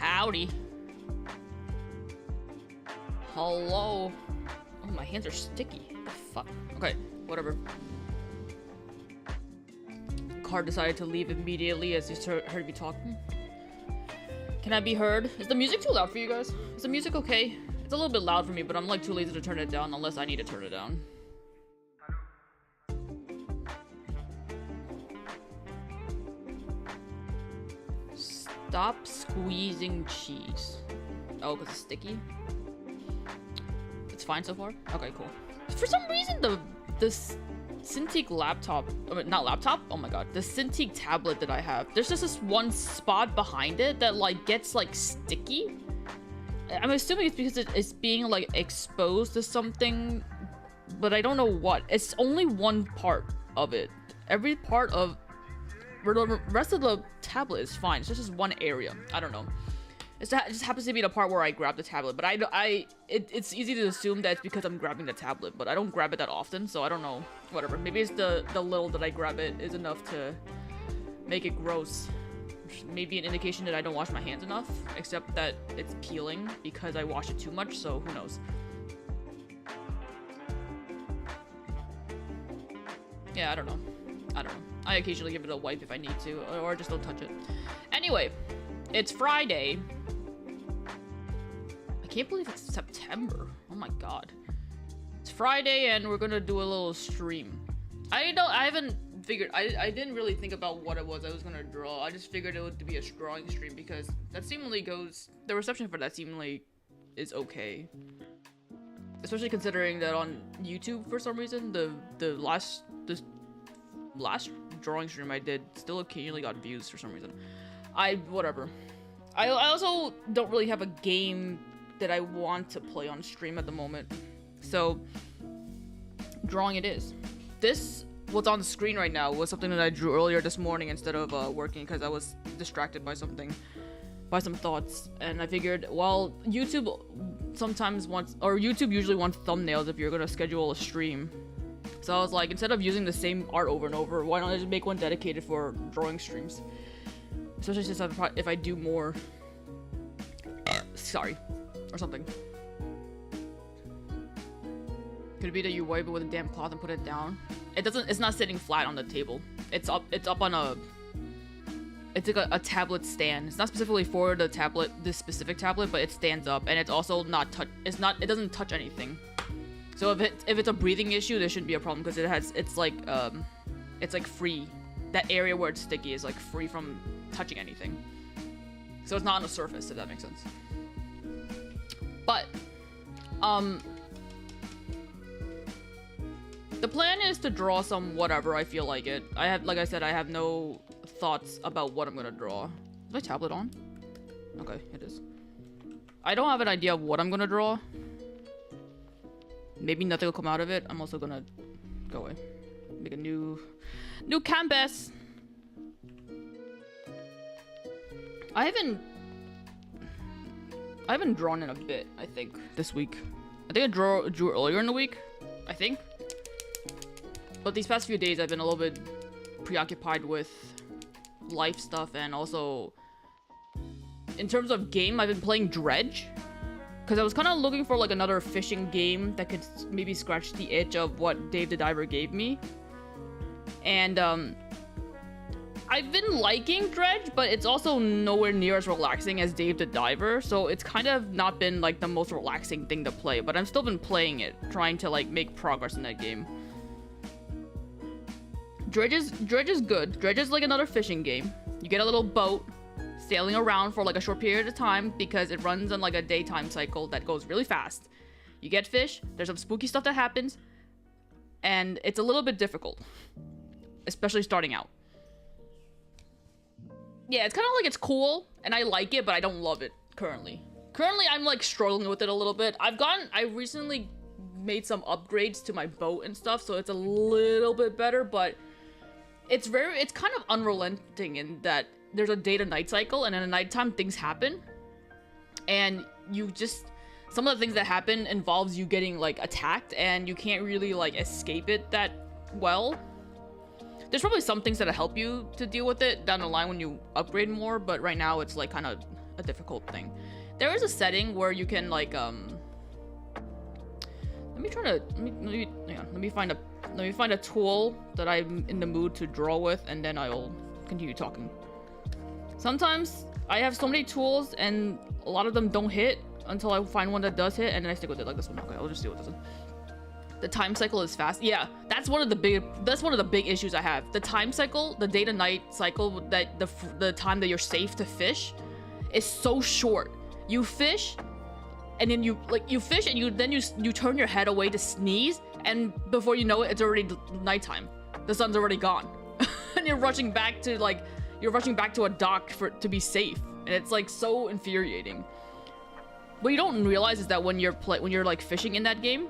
Howdy. Hello. Oh, my hands are sticky. What the fuck? Okay, whatever. Car decided to leave immediately as he heard me talking. Can I be heard? Is the music too loud for you guys? Is the music okay? It's a little bit loud for me, but I'm like too lazy to turn it down unless I need to turn it down. Stop squeezing cheese. Oh, because it's sticky? It's fine so far? Okay, cool. For some reason, the Cintiq laptop, I mean, not laptop, oh my god, the Cintiq tablet that I have, there's just this one spot behind it that like gets like sticky. I'm assuming it's because it's being like exposed to something, but I don't know what. It's only one part of it. Every part of the rest of the tablet is fine. It's just this one area. I don't know. It just happens to be the part where I grab the tablet, but it's easy to assume that it's because I'm grabbing the tablet, but I don't grab it that often, so I don't know. Whatever. Maybe it's the little that I grab it is enough to make it gross. Maybe an indication that I don't wash my hands enough, except that it's peeling because I wash it too much, so who knows. Yeah, I don't know. I occasionally give it a wipe if I need to, or just don't touch it. Anyway, it's Friday. I can't believe it's September. Oh my god. It's Friday and we're gonna do a little stream. I haven't figured, I didn't really think about what it was I was gonna draw. I just figured it would be a drawing stream because that seemingly goes, the reception for that seemingly is okay. Especially considering that on YouTube for some reason, the last drawing stream I did still occasionally got views for some reason. Whatever. I also don't really have a game that I want to play on stream at the moment. So, drawing it is. This, what's on the screen right now, was something that I drew earlier this morning instead of working because I was distracted by something, by some thoughts. And I figured, well, YouTube sometimes wants, or YouTube usually wants thumbnails if you're gonna schedule a stream. So I was like, instead of using the same art over and over, why don't I just make one dedicated for drawing streams? Especially since if I do more, sorry, or something. Could it be that you wipe it with a damp cloth and put it down? It's not sitting flat on the table. It's up on it's like a tablet stand. It's not specifically for the tablet, this specific tablet, but it stands up and it's also it doesn't touch anything. So if it's a breathing issue, there shouldn't be a problem because it's like free. That area where it's sticky is like free from touching anything. So it's not on a surface, if that makes sense. But the plan is to draw some whatever I feel like it. Like I said, I have no thoughts about what I'm gonna draw. Is my tablet on? Okay, it is. I don't have an idea of what I'm gonna draw. Maybe nothing will come out of it. I'm also gonna go away. Make a new canvas. I haven't drawn in a bit, I think, this week. I think I drew earlier in the week, I think. But these past few days I've been a little bit preoccupied with life stuff, and also in terms of game, I've been playing Dredge. Because I was kind of looking for like another fishing game that could maybe scratch the itch of what Dave the Diver gave me. And I've been liking Dredge, but it's also nowhere near as relaxing as Dave the Diver. So it's kind of not been like the most relaxing thing to play, but I've still been playing it, trying to like make progress in that game. Dredge is good. Dredge is like another fishing game. You get a little boat, sailing around for like a short period of time because it runs on like a daytime cycle that goes really fast. You get fish, there's some spooky stuff that happens, and it's a little bit difficult, especially starting out. Yeah, it's kind of like it's cool, and I like it, but I don't love it currently. Currently, I'm like struggling with it a little bit. I recently made some upgrades to my boat and stuff, so it's a little bit better, but it's kind of unrelenting in that there's a day to night cycle, and in the nighttime things happen, and some of the things that happen involves you getting like attacked, and you can't really like escape it that well. There's probably some things that'll help you to deal with it down the line when you upgrade more, but right now it's like kind of a difficult thing. There is a setting where you can like let me find a tool that I'm in the mood to draw with, and then I'll continue talking. Sometimes I have so many tools and a lot of them don't hit until I find one that does hit, and then I stick with it, like this one. Okay, I'll just do it with this one. The time cycle is fast. Yeah, that's one of the big issues I have. The time cycle, the day to night cycle, that the time that you're safe to fish is so short. You fish, and then you fish, and you turn your head away to sneeze, and before you know it, it's already nighttime. The sun's already gone, and you're rushing back to a dock to be safe, and it's like so infuriating. What you don't realize is that when you're like fishing in that game,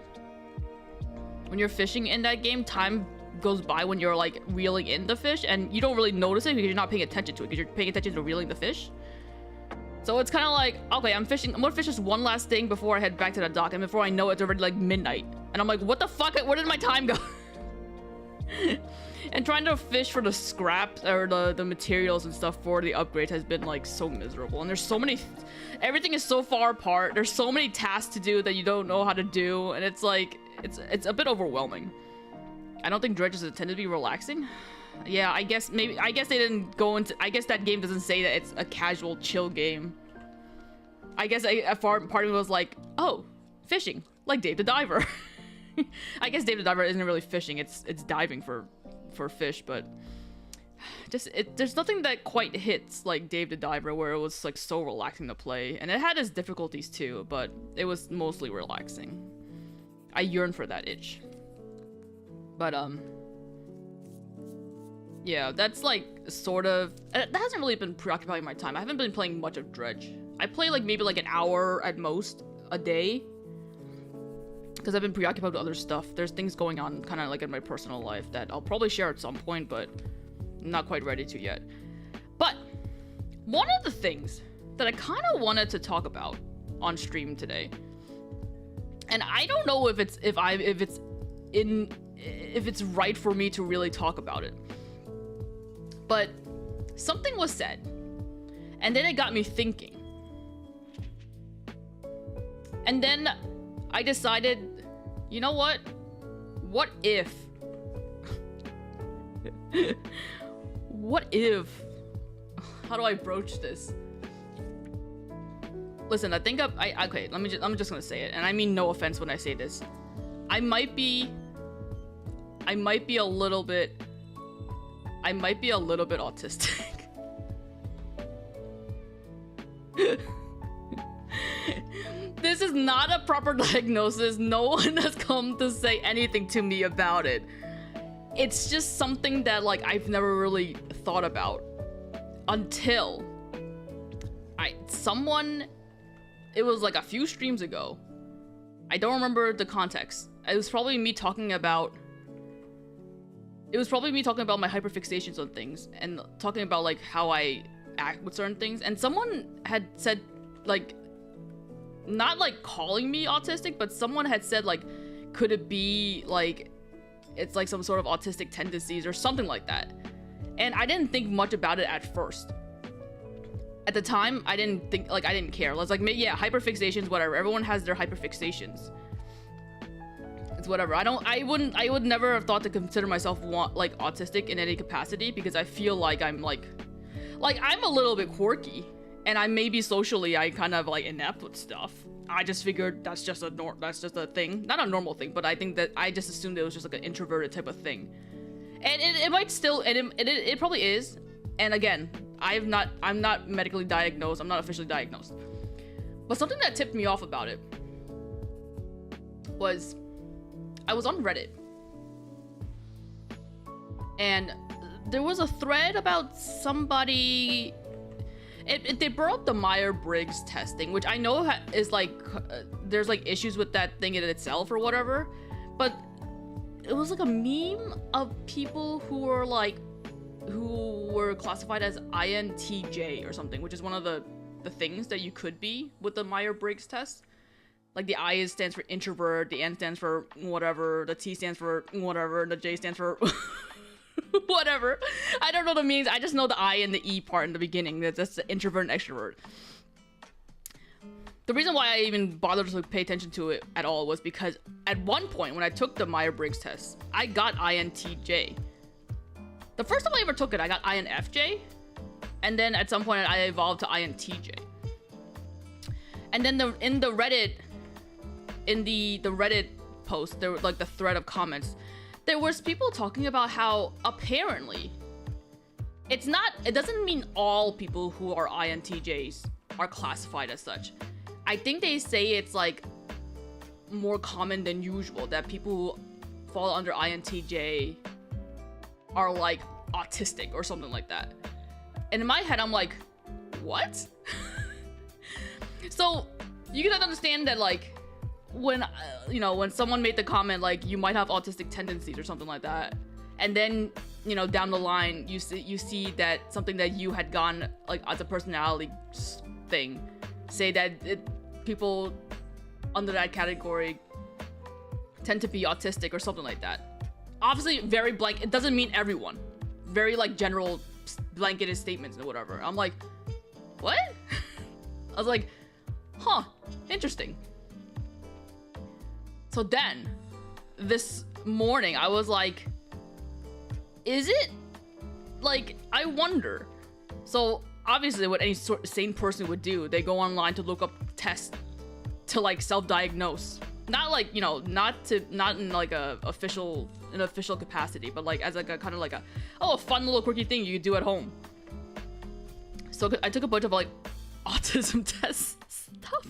time goes by when you're like reeling in the fish, and you don't really notice it because you're not paying attention to it, because you're paying attention to reeling the fish. So it's kind of like, okay, I'm gonna fish this one last thing before I head back to the dock, and before I know it, it's already like midnight, and I'm like, what the fuck? Where did my time go? And trying to fish for the scraps or the materials and stuff for the upgrades has been like so miserable. And there's so many, everything is so far apart. There's so many tasks to do that you don't know how to do, and it's like it's a bit overwhelming. I don't think Dredge is intended to be relaxing. Yeah, I guess they didn't go into. I guess that game doesn't say that it's a casual, chill game. I guess a part of me was like, oh, fishing, like Dave the Diver. I guess Dave the Diver isn't really fishing. It's diving for fish, but there's nothing that quite hits like Dave the Diver, where it was like so relaxing to play, and it had its difficulties too, but it was mostly relaxing. I yearn for that itch. But yeah, that's like sort of, that hasn't really been preoccupying my time. I haven't been playing much of Dredge. I play like maybe like an hour at most a day, because I've been preoccupied with other stuff. There's things going on kind of like in my personal life that I'll probably share at some point, but I'm not quite ready to yet. But one of the things that I kind of wanted to talk about on stream today, and I don't know if it's right for me to really talk about it, but something was said, and then it got me thinking, and then I decided, you know what? What if? What if? How do I broach this? Listen, I think okay. I'm just gonna say it, and I mean no offense when I say this. I might be a little bit autistic. This is not a proper diagnosis. No one has come to say anything to me about it. It's just something that like I've never really thought about until it was like a few streams ago. I don't remember the context. It was probably me talking about my hyperfixations on things and talking about like how I act with certain things, and someone had said, like, not like calling me autistic, but someone had said like, could it be like it's like some sort of autistic tendencies or something like that. And I didn't think much about it at first. At the time, I didn't care. I was like, yeah, hyperfixations, whatever. Everyone has their hyperfixations. It's whatever. I would never have thought to consider myself like autistic in any capacity, because I feel like I'm I'm a little bit quirky, and I maybe socially I kind of like inept with stuff. I just figured that's just a thing, not a normal thing, but I think that I just assumed it was just like an introverted type of thing, and it might still, and it probably is. And again, I'm not medically diagnosed. I'm not officially diagnosed, but something that tipped me off about it was I was on Reddit, and there was a thread about somebody. They brought up the Myers-Briggs testing, which I know is like there's like issues with that thing in itself or whatever, but it was like a meme of people who were classified as INTJ or something, which is one of the things that you could be with the Myers-Briggs test. Like the I stands for introvert, the N stands for whatever, the T stands for whatever, the J stands for whatever. I don't know the means. I just know the I and the E part in the beginning. That's the introvert and extrovert. the reason why I even bothered to pay attention to it at all was because at one point when I took the Myers-Briggs test, I got INTJ. The first time I ever took it, I got INFJ, and then at some point I evolved to INTJ. And then in the Reddit post, there was like the thread of comments, there was people talking about how apparently it doesn't mean all people who are INTJs are classified as such. I think they say it's like more common than usual that people who fall under INTJ are like autistic or something like that. And in my head, I'm like, what? So you can understand that, like, when when someone made the comment like you might have autistic tendencies or something like that, and then down the line you see that something that you had gone like as a personality thing, say that people under that category tend to be autistic or something like that. Obviously, very blank. It doesn't mean everyone. Very like general blanketed statements and whatever. I'm like, what? I was like, huh, interesting. So then, this morning, I was like, is it? Like, I wonder. So, obviously, what any sane person would do, they go online to look up tests to, like, self-diagnose. Not like, not in, like, an official capacity, but, like, as, like, a kind of, like, a fun little quirky thing you could do at home. So, I took a bunch of, like, autism test stuff.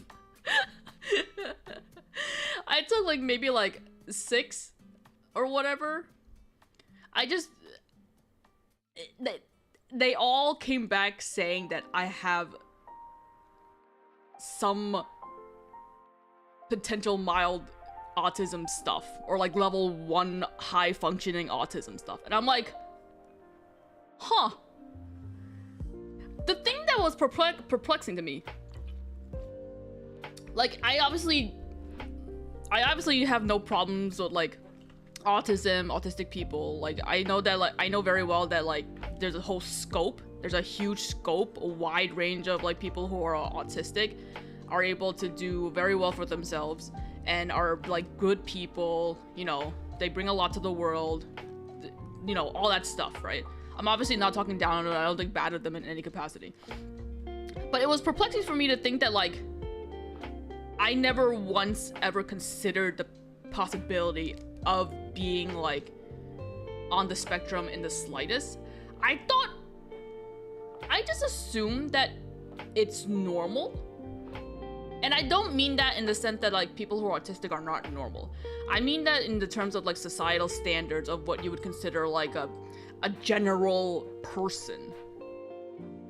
I took like maybe like 6 or whatever. They all came back saying that I have some potential mild autism stuff, or like level 1 high functioning autism stuff. And I'm like, huh. The thing that was perplexing to me, like, I obviously have no problems with like autistic people. Like, I know very well that like there's a huge scope, a wide range of like people who are autistic are able to do very well for themselves and are like good people, they bring a lot to the world, all that stuff, right? I'm obviously not talking down on them. I don't think bad of them in any capacity. But it was perplexing for me to think that like I never once ever considered the possibility of being like on the spectrum in the slightest. I just assumed that it's normal. And I don't mean that in the sense that like people who are autistic are not normal. I mean that in the terms of like societal standards of what you would consider like a general person.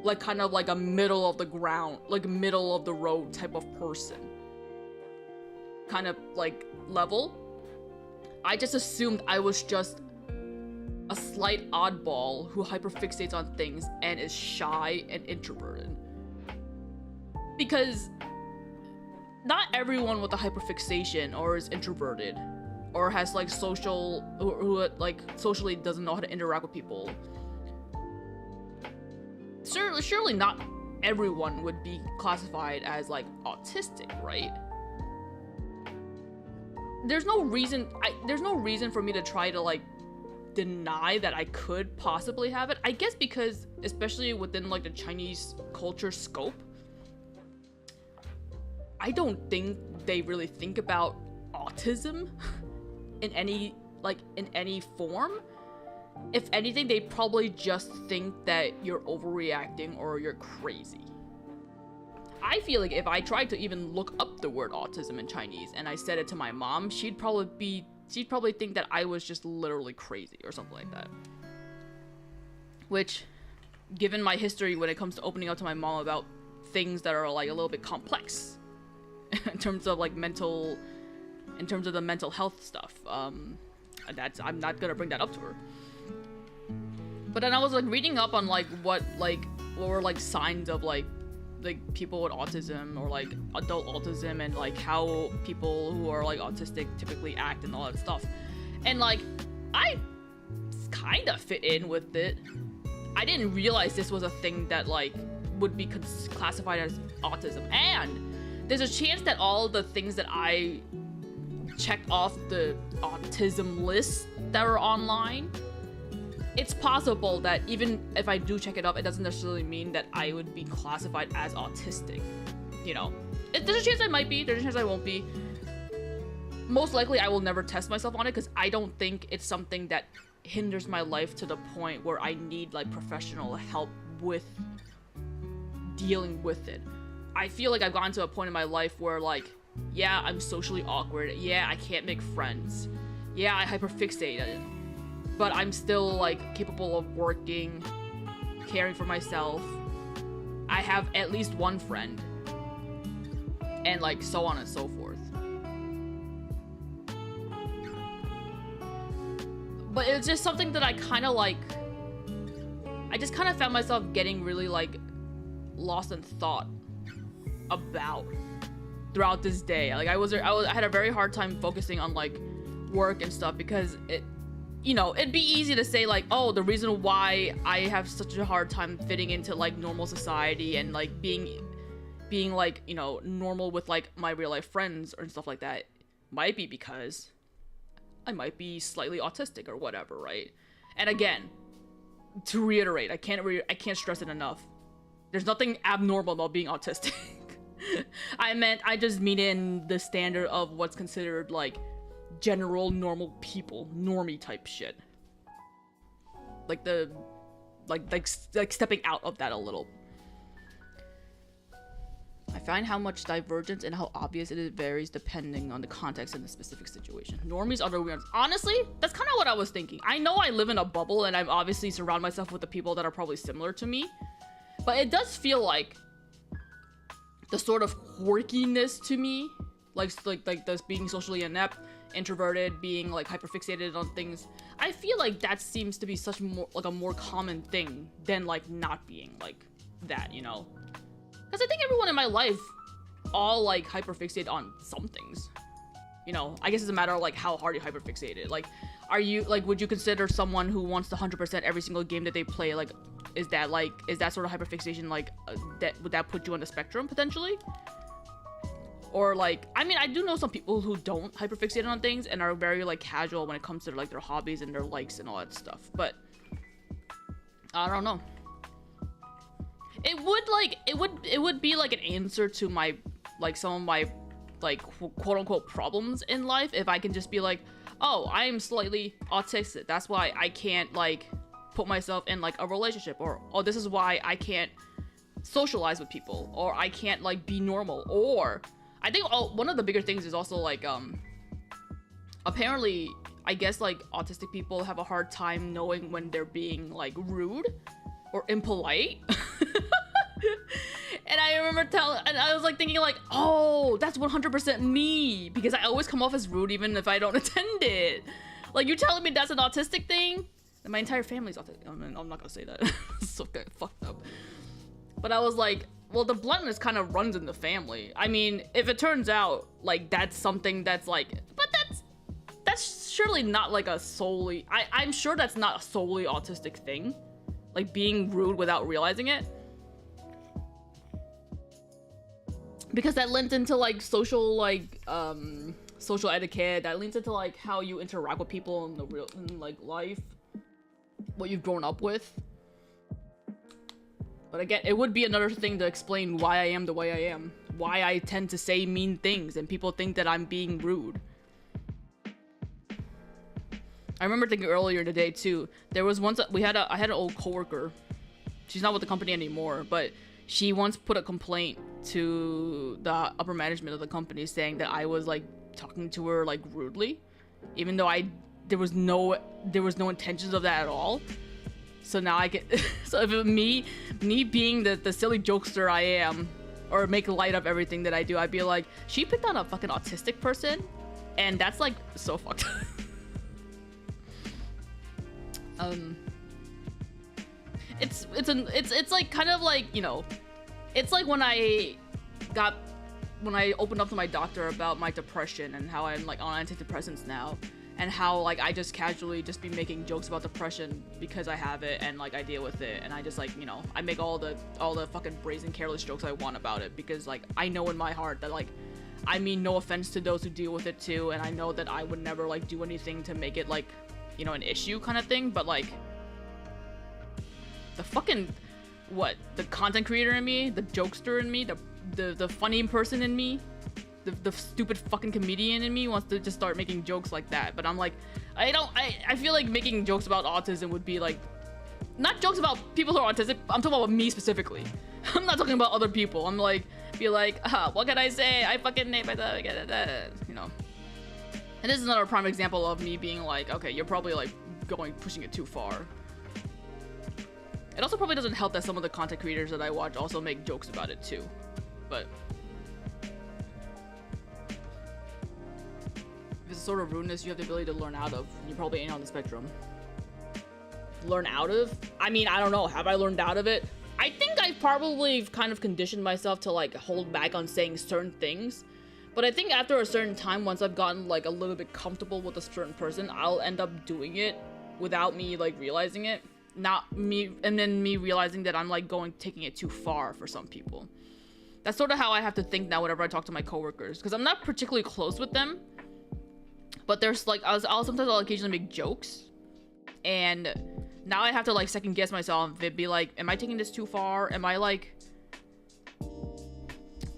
Like kind of like a middle of the ground, like middle of the road type of person. Kind of like level. I just assumed I was just a slight oddball who hyperfixates on things and is shy and introverted. Because not everyone with a hyperfixation or is introverted or has like who like socially doesn't know how to interact with people. Surely not everyone would be classified as like autistic, right? There's no reason for me to try to like deny that I could possibly have it. I guess because especially within like the Chinese culture scope, I don't think they really think about autism in any form. If anything, they probably just think that you're overreacting or you're crazy. I feel like if I tried to even look up the word autism in Chinese and I said it to my mom, she'd probably think that I was just literally crazy or something like that. Which, given my history when it comes to opening up to my mom about things that are like a little bit complex in terms of like the mental health stuff, I'm not gonna bring that up to her. But then I was like reading up on like what were like signs of like people with autism or like adult autism and like how people who are like autistic typically act and all that stuff. And like I kind of fit in with it. I didn't realize this was a thing that like would be classified as autism. And there's a chance that all the things that I checked off the autism list that are online, it's possible that even if I do check it off, it doesn't necessarily mean that I would be classified as autistic, you know? There's a chance I might be, there's a chance I won't be. Most likely I will never test myself on it because I don't think it's something that hinders my life to the point where I need like professional help with dealing with it. I feel like I've gotten to a point in my life where like, yeah, I'm socially awkward. Yeah, I can't make friends. Yeah, I hyperfixated. But I'm still like capable of working, caring for myself. I have at least one friend. And like so on and so forth. But it's just something that I kind of like, I just kind of found myself getting really like lost in thought about throughout this day. Like I had a very hard time focusing on like work and stuff because it, you know, it'd be easy to say like, oh, the reason why I have such a hard time fitting into like normal society and like being like, you know, normal with like my real life friends and stuff like that might be because I might be slightly autistic or whatever, right? And again, to reiterate, I can't stress it enough. There's nothing abnormal about being autistic. I just mean in the standard of what's considered like general normal people, normie type shit. Like the like stepping out of that a little. I find how much divergence and how obvious it varies depending on the context and the specific situation. Normies are the weird. Honestly, that's kind of what I was thinking. I know I live in a bubble and I'm obviously surround myself with the people that are probably similar to me. But it does feel like the sort of quirkiness to me, like this being socially inept, introverted, being like hyperfixated on things. I feel like that seems to be such more like a more common thing than like not being like that, you know? Because I think everyone in my life all like hyperfixated on some things. You know, I guess it's a matter of like how hard you hyperfixated. Like, are you like, would you consider someone who wants to 100% every single game that they play, like, is that sort of hyperfixation like would that put you on the spectrum potentially? Or like, I mean, I do know some people who don't hyperfixate on things and are very like casual when it comes to like their hobbies and their likes and all that stuff. But I don't know. It would be like an answer to my like some of my like quote unquote problems in life if I can just be like, oh, I am slightly autistic. That's why I can't like put myself in like a relationship, or oh, this is why I can't socialize with people, or I can't like be normal. Or I think one of the bigger things is also like apparently I guess like autistic people have a hard time knowing when they're being like rude or impolite. And I remember and I was like thinking like, oh, that's 100% me, because I always come off as rude even if I don't attend it. Like, you telling me that's an autistic thing? And my entire family's autistic. I mean, I'm not gonna say that. It's so fucked up. But I was like, well, the bluntness kind of runs in the family. I mean, if it turns out like that's something that's like, but that's surely not like a solely, I'm sure that's not a solely autistic thing. Like being rude without realizing it. Because that lends into like social etiquette, that leans into like how you interact with people in like life, what you've grown up with. But again, it would be another thing to explain why I am the way I am, why I tend to say mean things and people think that I'm being rude. I remember thinking earlier today too, there was once I had an old coworker. She's not with the company anymore, but she once put a complaint to the upper management of the company saying that I was like talking to her like rudely, even though there was no intentions of that at all. So now I get so if it, me being the silly jokester I am, or make light of everything that I do, I'd be like, she picked on a fucking autistic person, and that's like so fucked up. It's like kind of like, you know, it's like when I opened up to my doctor about my depression and how I'm like on antidepressants now, and how like I just casually just be making jokes about depression because I have it and like I deal with it, and I just like, you know, I make all the fucking brazen careless jokes I want about it because like I know in my heart that like I mean no offense to those who deal with it too, and I know that I would never like do anything to make it like, you know, an issue kind of thing, but like the fucking the content creator in me, the jokester in me, the funny person in me, the stupid fucking comedian in me wants to just start making jokes like that. But I'm like, I feel like making jokes about autism would be like, not jokes about people who are autistic, I'm talking about me specifically. I'm not talking about other people. I'm like, be like, what can I say? I fucking name it, you know. And this is another prime example of me being like, okay, you're probably like pushing it too far. It also probably doesn't help that some of the content creators that I watch also make jokes about it too. But if it's a sort of rudeness you have the ability to learn out of, you probably ain't on the spectrum. Learn out of? I mean, I don't know. Have I learned out of it? I think I probably kind of conditioned myself to like hold back on saying certain things. But I think after a certain time, once I've gotten like a little bit comfortable with a certain person, I'll end up doing it without me like realizing it. Not me, and then me realizing that I'm like taking it too far for some people. That's sort of how I have to think now whenever I talk to my coworkers, because I'm not particularly close with them. But there's like, I'll occasionally make jokes, and now I have to like second guess myself and be like, am I taking this too far? Am I like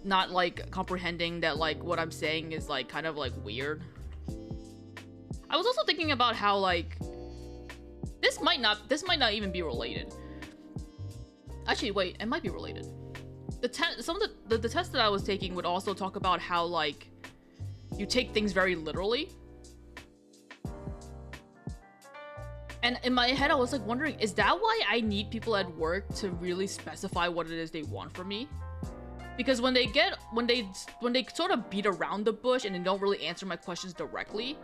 not like comprehending that like what I'm saying is like kind of like weird? I was also thinking about how like this might not even be related. Actually, wait, it might be related. The test that I was taking would also talk about how like you take things very literally. And in my head, I was like wondering, is that why I need people at work to really specify what it is they want from me? Because when they sort of beat around the bush and they don't really answer my questions directly,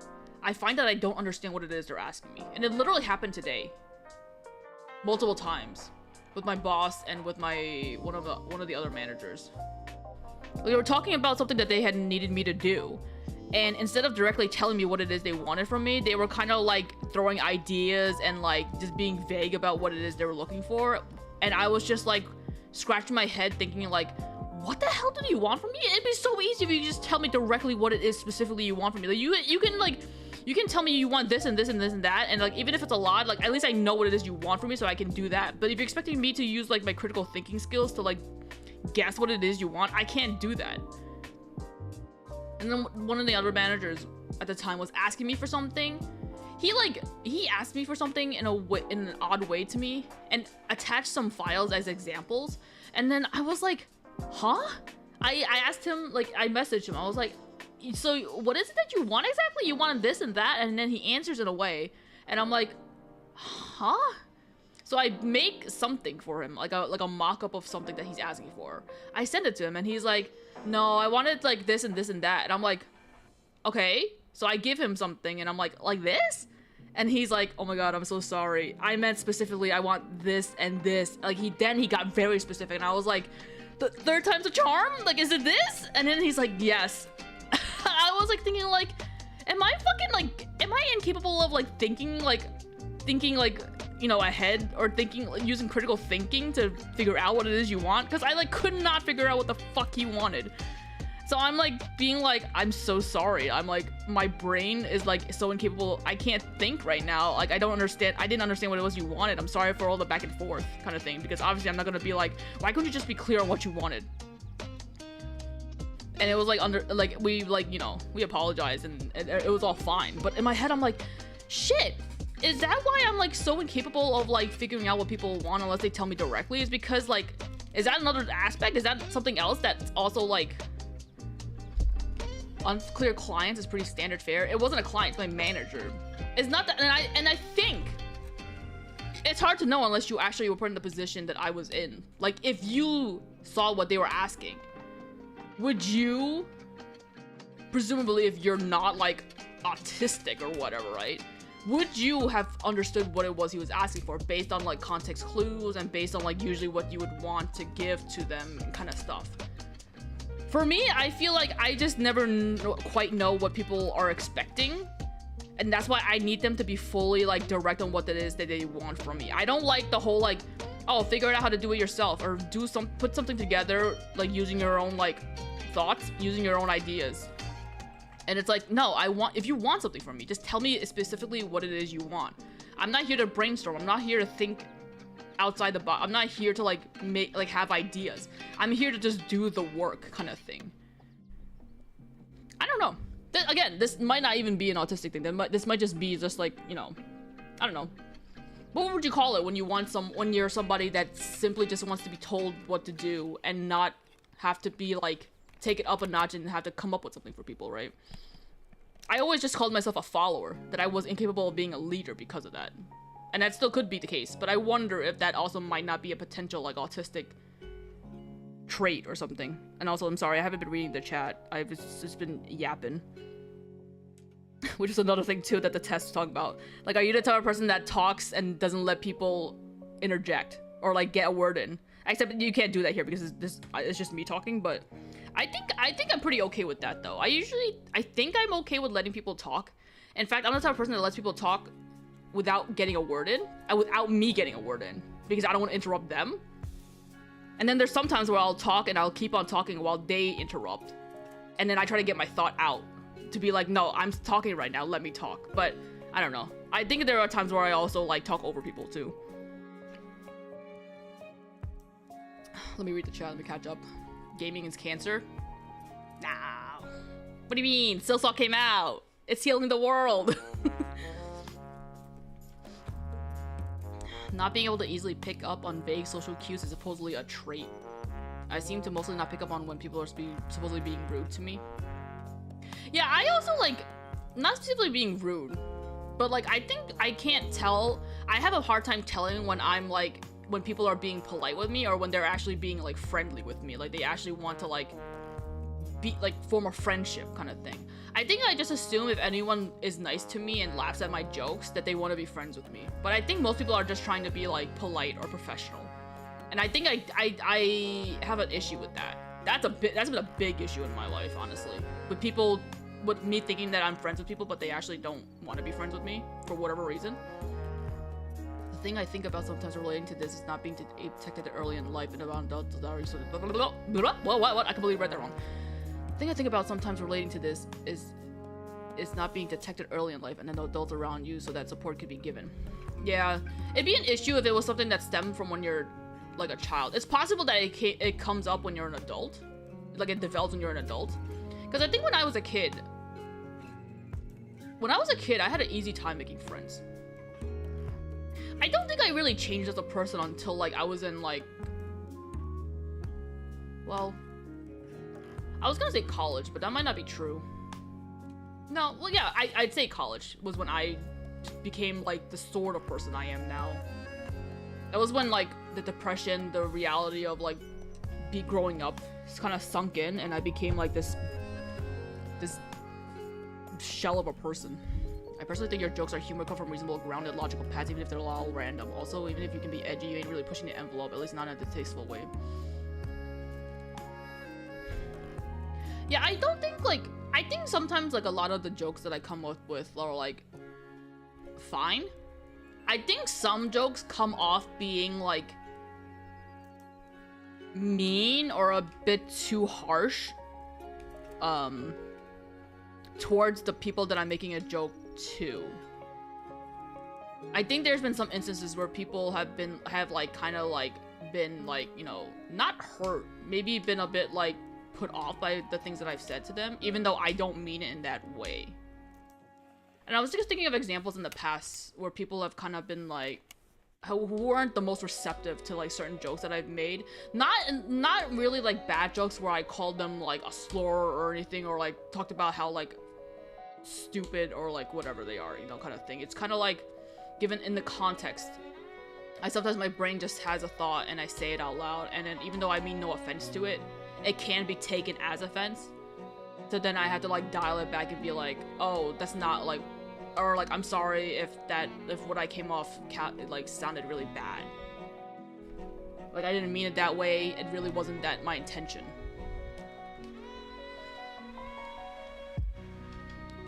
I find that I don't understand what it is they're asking me. And it literally happened today. Multiple times. With my boss and with one of the other managers. We were talking about something that they had needed me to do. And instead of directly telling me what it is they wanted from me, they were kind of like throwing ideas and like just being vague about what it is they were looking for. And I was just like scratching my head thinking like, what the hell do you want from me? It'd be so easy if you just tell me directly what it is specifically you want from me. Like you can tell me you want this and this and this and that, and like even if it's a lot, like at least I know what it is you want from me so I can do that. But if you're expecting me to use like my critical thinking skills to like guess what it is you want, I can't do that. And then one of the other managers at the time was asking me for something. He asked me for something in an odd way to me and attached some files as examples. And then I was like, huh? I asked him, like I messaged him. I was like, so what is it that you want exactly? You want this and that? And then he answers in a way, and I'm like, huh? So I make something for him, like a mock-up of something that he's asking for. I send it to him, and he's like, no, I wanted like this and this and that. And I'm like, okay. So I give him something, and I'm like this? And he's like, oh my god, I'm so sorry. I meant specifically I want this and this. Like he got very specific, and I was like, the third time's a charm? Like, is it this? And then he's like, yes. I was like thinking like, am I incapable of like thinking like, you know, ahead, or thinking using critical thinking to figure out what it is you want? Because I like could not figure out what the fuck he wanted. So I'm like being like, I'm so sorry. I'm like, my brain is like so incapable. I can't think right now. Like I didn't understand what it was you wanted. I'm sorry for all the back and forth kind of thing, because obviously I'm not gonna be like, why couldn't you just be clear on what you wanted? And it was like we apologized and it was all fine. But in my head, I'm like, shit, is that why I'm like so incapable of like figuring out what people want unless they tell me directly? Is because like, is that another aspect? Is that something else that's also like unclear clients is pretty standard fare? It wasn't a client, it's my manager. It's not that, and I think it's hard to know unless you actually were put in the position that I was in. Like if you saw what they were asking, would you, presumably if you're not like autistic or whatever, right? Would you have understood what it was he was asking for based on like context clues and based on like usually what you would want to give to them kind of stuff? For me, I feel like I just never quite know what people are expecting. And that's why I need them to be fully like direct on what it is that they want from me. I don't like the whole like, oh, figure out how to do it yourself, or put something together like using your own like thoughts, using your own ideas. And it's like, no, if you want something from me, just tell me specifically what it is you want. I'm not here to brainstorm. I'm not here to think outside the box. I'm not here to like have ideas. I'm here to just do the work kind of thing. I don't know. Again, this might not even be an autistic thing. This might just be just like, you know, I don't know. What would you call it when you're somebody that simply just wants to be told what to do and not have to be like, take it up a notch and have to come up with something for people, right? I always just called myself a follower, that I was incapable of being a leader because of that. And that still could be the case, but I wonder if that also might not be a potential like autistic trait or something. And also, I'm sorry, I haven't been reading the chat. I've just been yapping. Which is another thing too that the test was talking about. Like, are you the type of person that talks and doesn't let people interject or like get a word in? Except you can't do that here because it's just me talking, but I think I'm pretty okay with that though. I think I'm okay with letting people talk. In fact, I'm the type of person that lets people talk without getting a word in, without me getting a word in, because I don't want to interrupt them. And then there's sometimes where I'll talk and I'll keep on talking while they interrupt. And then I try to get my thought out to be like, no, I'm talking right now, let me talk. But I don't know. I think there are times where I also like talk over people too. Let me read the chat, let me catch up. Gaming is cancer? Nah. What do you mean? Silsaw came out. It's healing the world. Not being able to easily pick up on vague social cues is supposedly a trait. I seem to mostly not pick up on when people are supposedly being rude to me. Yeah, I also like, not specifically being rude, but like I think I can't tell. I have a hard time telling when I'm like, when people are being polite with me or when they're actually being like friendly with me. Like they actually want to like be like form a friendship kind of thing. I think I just assume if anyone is nice to me and laughs at my jokes that they want to be friends with me. But I think most people are just trying to be like polite or professional. And I think I have an issue with that. That's been a big issue in my life, honestly. With me thinking that I'm friends with people, but they actually don't want to be friends with me for whatever reason. The thing I think about sometimes relating to this is not being detected early in life and around adults. What? I completely read that wrong. The thing I think about sometimes relating to this is not being detected early in life and then the adults around you so that support could be given. Yeah, it'd be an issue if it was something that stemmed from when you're like a child. It's possible that it comes up when you're an adult, like it develops when you're an adult. Because I think when I was a kid, I had an easy time making friends. I don't think I really changed as a person until like I was in like, well, I was gonna say college, but that might not be true. No, well yeah, I'd say college was when I became like the sort of person I am now. It was when like the depression, the reality of like growing up kind of sunk in, and I became like this shell of a person. I personally think your jokes are humor, come from reasonable, grounded, logical paths, even if they're all random. Also, even if you can be edgy, you ain't really pushing the envelope, at least not in a distasteful way. Yeah, I don't think like, I think sometimes like a lot of the jokes that I come up with are like fine. I think some jokes come off being like mean or a bit too harsh towards the people that I'm making a joke to. I think there's been some instances where people have like kind of like been like, you know, not hurt, maybe been a bit like put off by the things that I've said to them, even though I don't mean it in that way. And I was just thinking of examples in the past where people have kind of been like, who weren't the most receptive to like certain jokes that I've made. Not really like bad jokes where I called them like a slur or anything, or like talked about how like stupid or like whatever they are, you know, kind of thing. It's kind of like given in the context. Sometimes my brain just has a thought and I say it out loud, and then even though I mean no offense to it, it can be taken as offense. So then I have to like dial it back and be like, oh, that's not like, or like, I'm sorry if what I came off like sounded really bad. Like I didn't mean it that way. It really wasn't that my intention.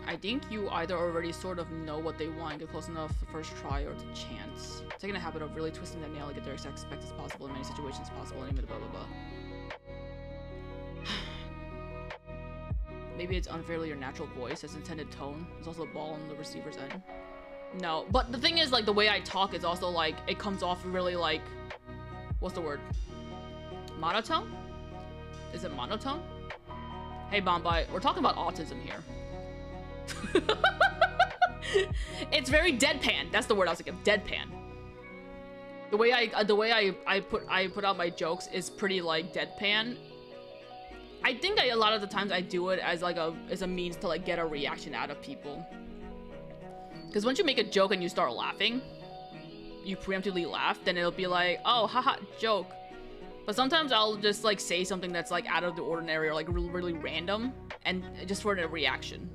I think you either already sort of know what they want, get close enough the first try, or it's a chance. Taking a habit of really twisting the nail to get their exact spec as possible in many situations possible, and blah blah blah. Maybe it's unfairly your natural voice as intended tone. There's also a ball on the receiver's end. No, but the thing is, like, the way I talk is also, like, it comes off really, like, what's the word? Monotone? Is it monotone? Hey, Bombay, we're talking about autism here. It's very deadpan. That's the word I was thinking. Deadpan. The way I put out my jokes is pretty like deadpan. I think a lot of the times I do it as like a means to like get a reaction out of people. Because once you make a joke and you start laughing, you preemptively laugh, then it'll be like, oh, haha, joke. But sometimes I'll just like say something that's like out of the ordinary or like really random, and just for a reaction.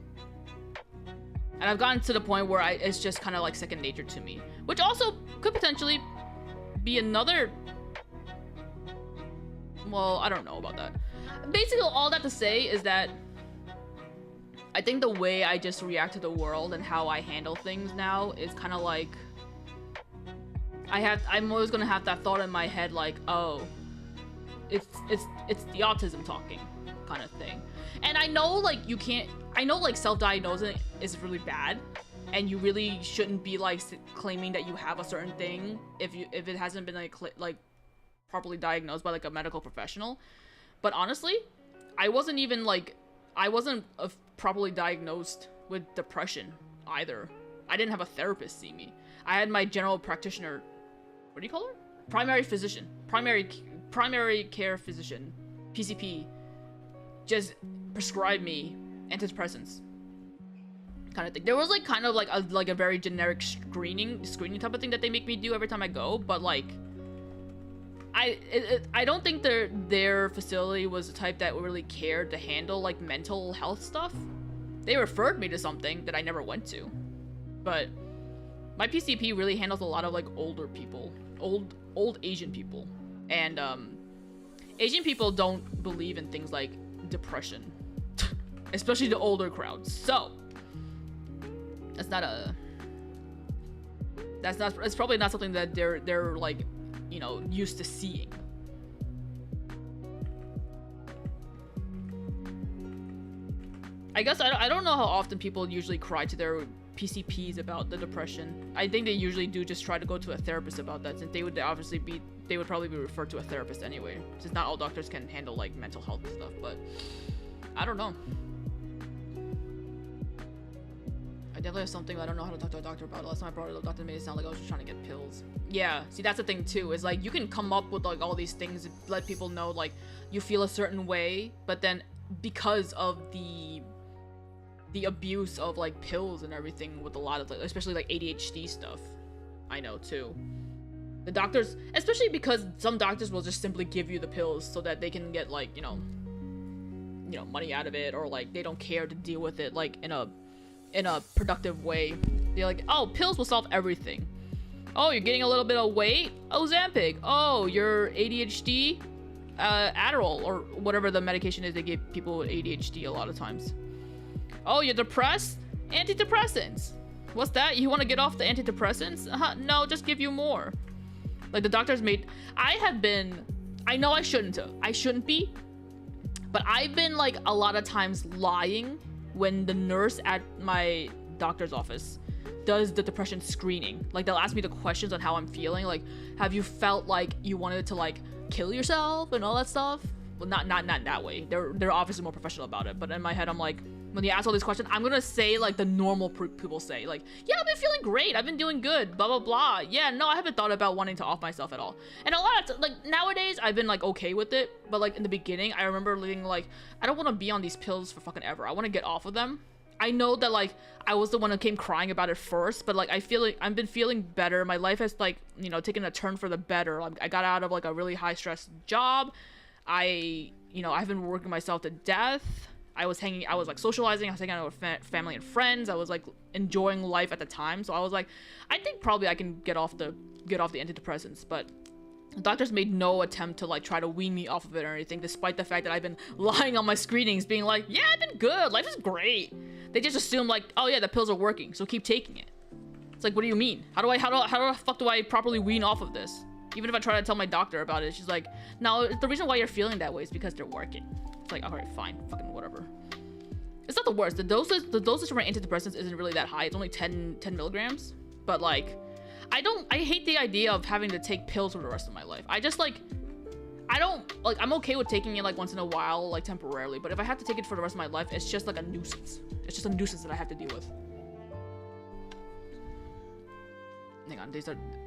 And I've gotten to the point where it's just kind of like second nature to me, which also could potentially be another. Well, I don't know about that. Basically, all that to say is that I think the way I just react to the world and how I handle things now is kind of like I'm always gonna have that thought in my head like, oh, it's the autism talking kind of thing. And I know like you can't. I know like self-diagnosing is really bad, and you really shouldn't be like claiming that you have a certain thing if it hasn't been like properly diagnosed by like a medical professional. But honestly, I wasn't properly diagnosed with depression either. I didn't have a therapist see me. I had my general practitioner, what do you call her? Primary physician, primary care physician, PCP, just prescribe me antidepressants kind of thing. There was like kind of like a very generic screening type of thing that they make me do every time I go, but like I don't think their facility was the type that really cared to handle like mental health stuff. They referred me to something that I never went to, but my PCP really handles a lot of like older people, old Asian people, and Asian people don't believe in things like depression, especially the older crowds. So it's probably not something that they're like, you know, used to seeing. I guess I don't know how often people usually cry to their PCPs about the depression. I think they usually do just try to go to a therapist about that, since they would probably be referred to a therapist anyway, since not all doctors can handle like mental health stuff. But I don't know. I definitely have something I don't know how to talk to a doctor about. Last time I brought it up, the doctor made it sound like I was just trying to get pills. Yeah, see, that's the thing too, is like you can come up with like all these things to let people know like you feel a certain way, but then because of the abuse of like pills and everything with a lot of, especially like ADHD stuff, I know too. The doctors, especially because some doctors will just simply give you the pills so that they can get like, you know, money out of it, or like they don't care to deal with it like in a productive way. They're like, oh, pills will solve everything. Oh, you're getting a little bit of weight? Ozempic. Oh, you're ADHD? Adderall, or whatever the medication is they give people with ADHD a lot of times. Oh, you're depressed? Antidepressants. What's that? You want to get off the antidepressants? No, just give you more. Like the doctors made... I know I shouldn't be, but I've been like a lot of times lying when the nurse at my doctor's office does the depression screening. Like they'll ask me the questions on how I'm feeling, like, have you felt like you wanted to like kill yourself and all that stuff? Well, not that way. They're obviously more professional about it, but in my head I'm like, when they ask all these questions, I'm gonna say like the normal people say, like, yeah, I've been feeling great, I've been doing good, blah blah blah. Yeah, no, I haven't thought about wanting to off myself at all. And a lot of like nowadays I've been like okay with it, but like in the beginning I remember being like, I don't want to be on these pills for fucking ever. I want to get off of them. I know that like I was the one who came crying about it first, but like I feel like I've been feeling better. My life has like, you know, taken a turn for the better. I got out of like a really high stress job. I've been working myself to death. I was like socializing, I was hanging out with family and friends. I was like enjoying life at the time. So I was like, I think probably I can get off the antidepressants. But the doctors made no attempt to like try to wean me off of it or anything, despite the fact that I've been lying on my screenings being like, yeah, I've been good, life is great. They just assume like, oh yeah, the pills are working, so keep taking it. It's like, what do you mean? How the fuck do I properly wean off of this? Even if I try to tell my doctor about it, she's like, no, the reason why you're feeling that way is because they're working. It's like, alright, fine, fucking whatever. It's not the worst. The dosage for my antidepressants isn't really that high. It's only 10 milligrams. But like, I hate the idea of having to take pills for the rest of my life. I just like, I'm okay with taking it like once in a while, like temporarily, but if I have to take it for the rest of my life, it's just like a nuisance. It's just a nuisance that I have to deal with. Hang on,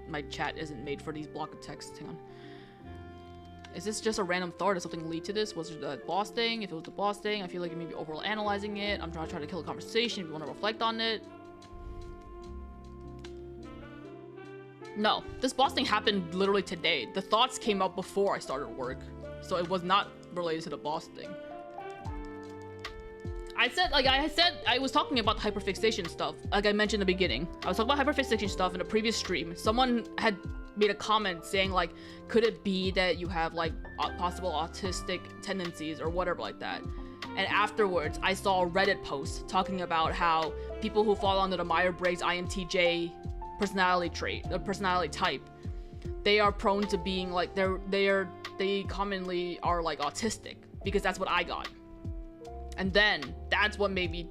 my chat isn't made for these block of text. Hang on. Is this just a random thought? Does something lead to this? Was it the boss thing? If it was the boss thing, I feel like you may be overall analyzing it. I'm trying to kill a conversation if you want to reflect on it. No, this boss thing happened literally today. The thoughts came up before I started work, so it was not related to the boss thing. I was talking about the hyperfixation stuff, like I mentioned in the beginning. I was talking about hyperfixation stuff in a previous stream. Someone had made a comment saying like, could it be that you have like possible autistic tendencies or whatever like that? And afterwards, I saw a Reddit post talking about how people who fall under the Myers-Briggs INTJ personality type, they are prone to being like they commonly are like autistic, because that's what I got. And then that's what made me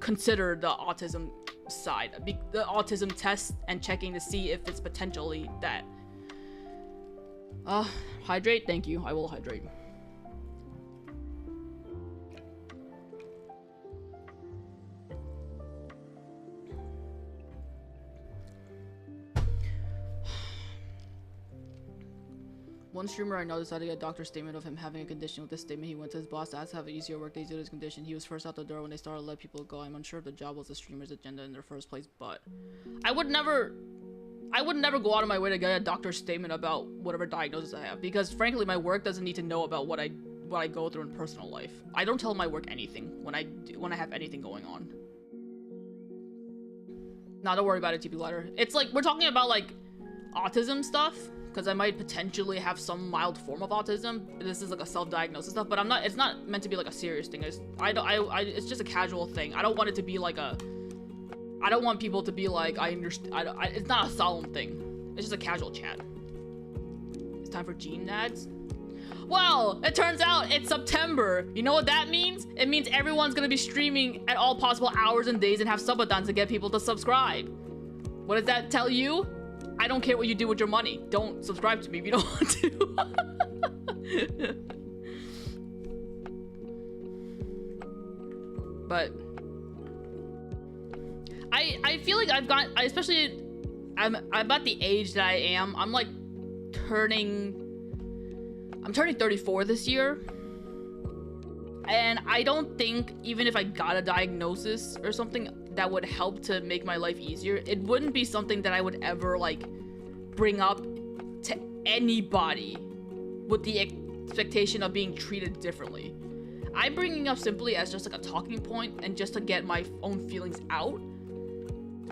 consider the autism side, the autism test, and checking to see if it's potentially that. Hydrate? Thank you. I will hydrate. One streamer I know decided to get a doctor's statement of him having a condition. With this statement, he went to his boss to ask to have easier work days due to his condition. He was first out the door when they started to let people go. I'm unsure if the job was the streamer's agenda in their first place, but I would never go out of my way to get a doctor's statement about whatever diagnosis I have, because frankly, my work doesn't need to know about what I go through in personal life. I don't tell my work anything when I have anything going on. Nah, don't worry about it, TP Ladder. It's like, we're talking about like autism stuff, because I might potentially have some mild form of autism. This is like a self-diagnosis stuff, but it's not meant to be like a serious thing. It's just a casual thing. I don't want it to be like I don't want people to be like, I understand. It's not a solemn thing. It's just a casual chat. It's time for Gene ads. Well, it turns out it's September. You know what that means? It means everyone's gonna be streaming at all possible hours and days and have subathons to get people to subscribe. What does that tell you? I don't care what you do with your money. Don't subscribe to me if you don't want to. But I feel like I'm at the age that I am. I'm turning 34 this year. And I don't think, even if I got a diagnosis or something that would help to make my life easier, it wouldn't be something that I would ever like bring up to anybody with the expectation of being treated differently. I'm bringing up simply as just like a talking point and just to get my own feelings out.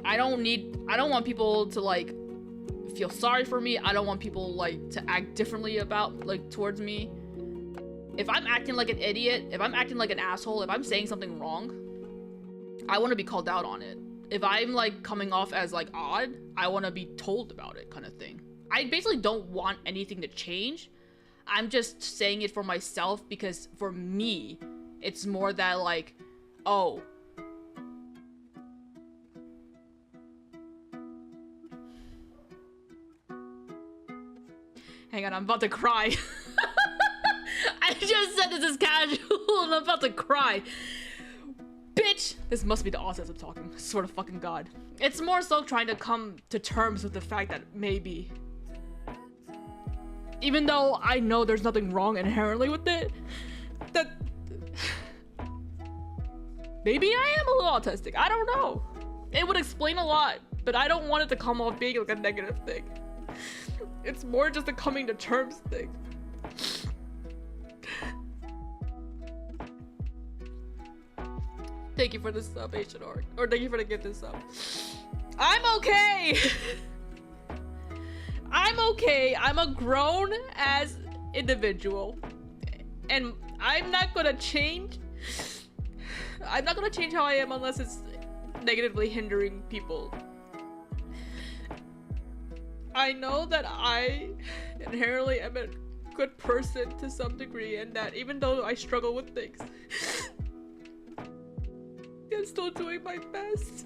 I don't want people to like feel sorry for me. I don't want people like to act differently towards me. If I'm acting like an idiot, if I'm acting like an asshole, if I'm saying something wrong, I want to be called out on it. If I'm like coming off as like odd, I want to be told about it, kind of thing. I basically don't want anything to change. I'm just saying it for myself, because for me, it's more that like, oh, hang on, I'm about to cry. I just said this is casual and I'm about to cry. Bitch! This must be the autism talking. I swear to fucking God. It's more so trying to come to terms with the fact that maybe, even though I know there's nothing wrong inherently with it, that maybe I am a little autistic. I don't know. It would explain a lot, but I don't want it to come off being like a negative thing. It's more just a coming to terms thing. Thank you for the sub, Asian Orc. Or thank you for the gift and sub. I'm okay! I'm okay. I'm a grown ass individual. And I'm not gonna change. I'm not gonna change how I am unless it's negatively hindering people. I know that I inherently am a good person to some degree, and that even though I struggle with things, I'm still doing my best.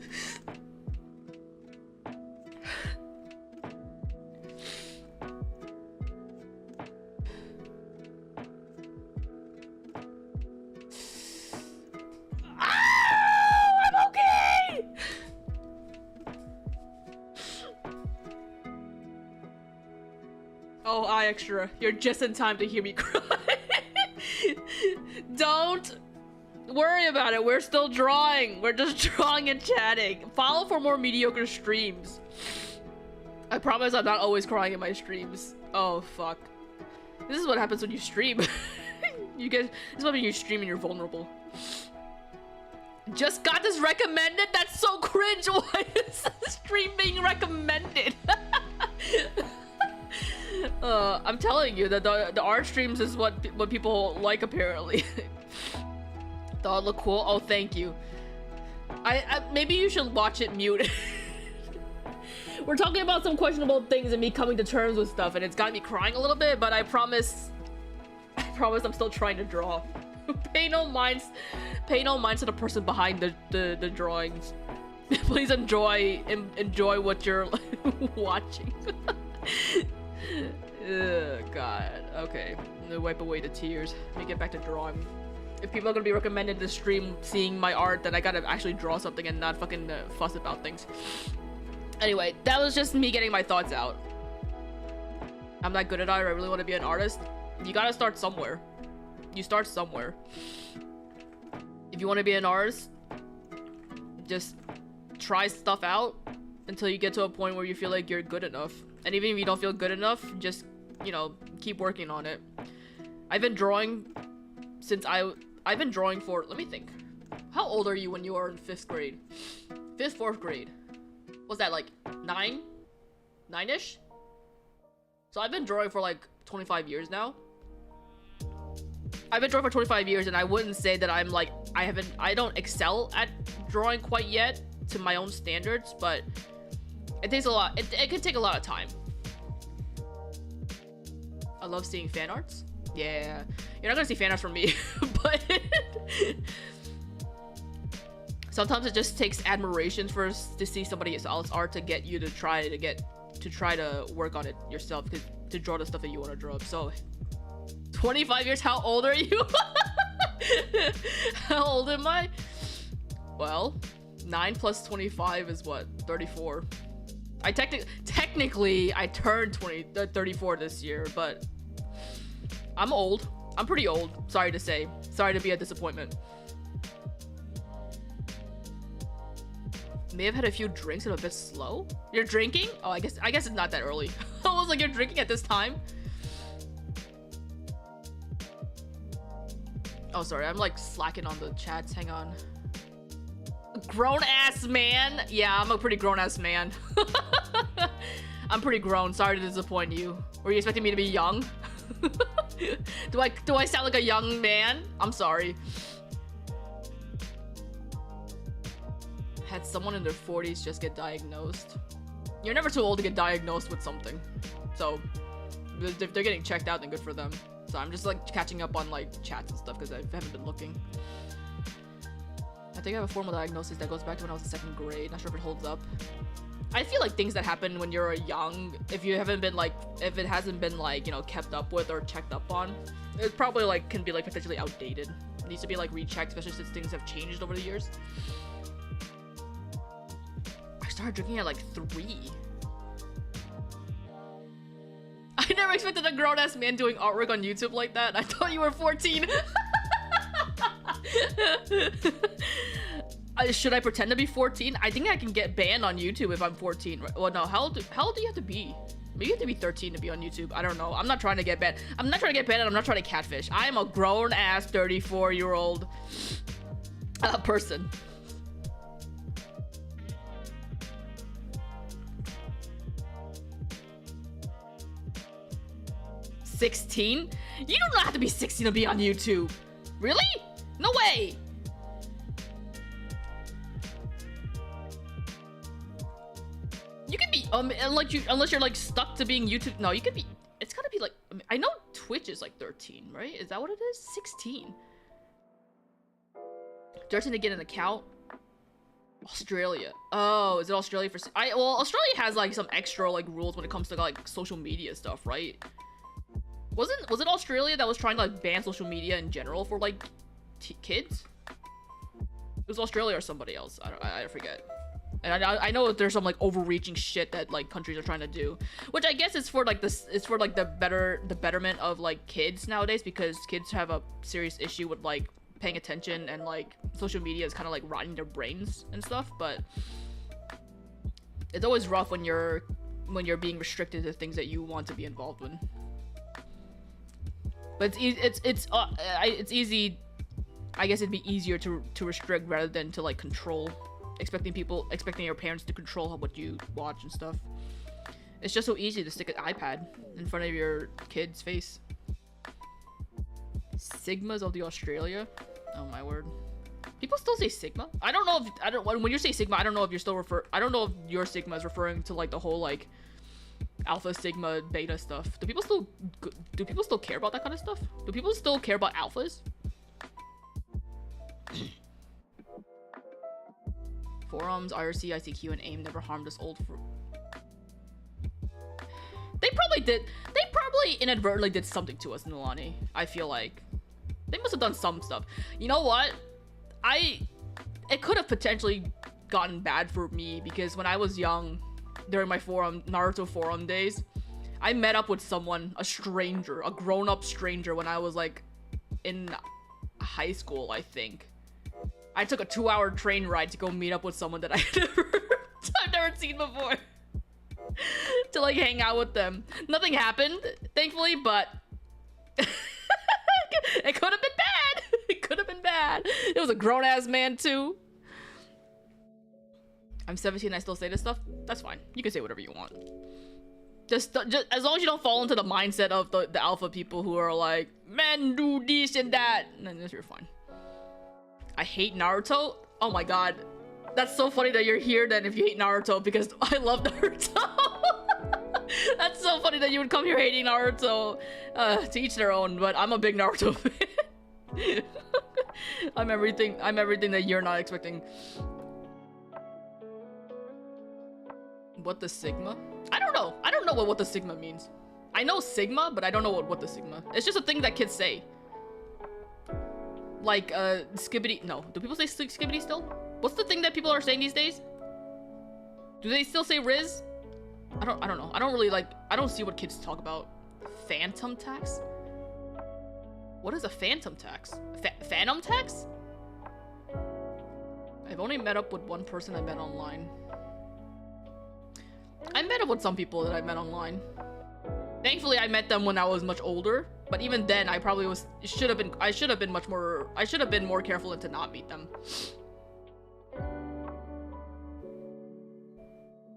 Oh, eye extra. You're just in time to hear me cry. Don't worry about it. We're still drawing. We're just drawing and chatting. Follow for more mediocre streams. I promise I'm not always crying in my streams. Oh, fuck. This is what happens when you stream. This is what when you stream and you're vulnerable. Just got this recommended? That's so cringe. Why is the stream being recommended? I'm telling you that the art streams is what people like, apparently. Thought it looked cool. Oh, thank you. I maybe you should watch it mute. We're talking about some questionable things and me coming to terms with stuff, and it's got me crying a little bit. But I promise I'm still trying to draw. Pay no minds to the person behind the drawings. Please enjoy what you're watching. Ugh, God. Okay, I'm gonna wipe away the tears. Let me get back to drawing. If people are gonna be recommended the stream seeing my art, then I gotta actually draw something and not fucking fuss about things. Anyway, that was just me getting my thoughts out. I'm not good at art. I really want to be an artist. You gotta start somewhere. You start somewhere. If you want to be an artist, just try stuff out until you get to a point where you feel like you're good enough. And even if you don't feel good enough, just, you know, keep working on it. I've been drawing since I've been drawing for, let me think. How old are you when you are in 5th grade? 5th, 4th grade. Was that like 9? 9-ish? So I've been drawing for like 25 years now. I've been drawing for 25 years, and I wouldn't say that I'm like, I don't excel at drawing quite yet to my own standards, but it takes a lot. It can take a lot of time. I love seeing fan arts. Yeah, you're not gonna see fan arts from me, but sometimes it just takes admiration first to see somebody else's art to get you to try to work on it yourself, to draw the stuff that you want to draw. So 25 years, how old are you? How old am I? Well, 9 plus 25 is what? 34. I technically I turned 34 this year, but I'm old. I'm pretty old. Sorry to say. Sorry to be a disappointment. May have had a few drinks and a bit slow. You're drinking? Oh, I guess it's not that early. I was like, you're drinking at this time? Oh, sorry. I'm like slacking on the chats. Hang on. Grown ass man. Yeah, I'm a pretty grown ass man. I'm pretty grown. Sorry to disappoint you. Were you expecting me to be young? Do I sound like a young man? I'm sorry. Had someone in their 40s just get diagnosed. You're never too old to get diagnosed with something. So if they're getting checked out, then good for them. So I'm just like catching up on like chats and stuff because I haven't been looking. I think I have a formal diagnosis that goes back to when I was in 2nd grade. Not sure if it holds up. I feel like things that happen when you're young, if it hasn't been like, you know, kept up with or checked up on, it probably like can be like potentially outdated. It needs to be like rechecked, especially since things have changed over the years. I started drinking at like 3. I never expected a grown-ass man doing artwork on YouTube like that. I thought you were 14. Should I pretend to be 14? I think I can get banned on YouTube if I'm 14. Well, no, how old do you have to be? Maybe you have to be 13 to be on YouTube. I don't know. I'm not trying to get banned. I'm not trying to get banned, and I'm not trying to catfish. I am a grown-ass 34-year-old person. $16? You do not have to be 16 to be on YouTube. Really? No way. Unless you're like stuck to being YouTube. No, you could be. It's gotta be like. I know Twitch is like 13, right? Is that what it is? 16. 13 to get an account. Australia. Oh, is it Australia for? Well, Australia has like some extra like rules when it comes to like social media stuff, right? Was it Australia that was trying to like ban social media in general for like kids? It was Australia or somebody else. I forget. And I know that there's some like overreaching shit that like countries are trying to do, which I guess is for like this. It's for like the betterment of like kids nowadays, because kids have a serious issue with like paying attention, and like social media is kind of like rotting their brains and stuff. But it's always rough when you're being restricted to things that you want to be involved in. But it's easy. I guess it'd be easier to restrict rather than to like control, expecting your parents to control what you watch and stuff. It's just so easy to stick an iPad in front of your kid's face. Sigmas of the Australia. Oh my word. People still say Sigma. I don't know if when you say Sigma, I don't know if you're still I don't know if your Sigma is referring to like the whole like Alpha, Sigma, Beta stuff. Do people still care about that kind of stuff? Do people still care about alphas? Forums, IRC, ICQ, and AIM never harmed us old for. They probably did. They probably inadvertently did something to us, Nilani. I feel like they must have done some stuff. You know what? It could have potentially gotten bad for me, because when I was young, during my Naruto forum days, I met up with someone, a stranger, a grown-up stranger, when I was like in high school, I think. I took a 2-hour train ride to go meet up with someone that I've never seen before. To like hang out with them. Nothing happened, thankfully, but it could have been bad. It could have been bad. It was a grown-ass man too. I'm 17 and I still say this stuff. That's fine. You can say whatever you want. Just as long as you don't fall into the mindset of the alpha people who are like, men do this and that, then you're fine. I hate Naruto. Oh my god. That's so funny that you're here then if you hate Naruto, because I love Naruto. That's so funny that you would come here hating Naruto. To each their own, but I'm a big Naruto fan. I'm everything that you're not expecting. What the Sigma? I don't know. I don't know what the Sigma means. I know Sigma, but I don't know what the Sigma. It's just a thing that kids say. Like, skibbity. No. Do people say skibbity still? What's the thing that people are saying these days? Do they still say Riz? I don't know. I don't really like. I don't see what kids talk about. Phantom tax? What is a phantom tax? Phantom tax? I've only met up with one person I met online. I met up with some people that I met online. Thankfully, I met them when I was much older. But even then, I probably was. I should have been much more. I should have been more careful and to not meet them.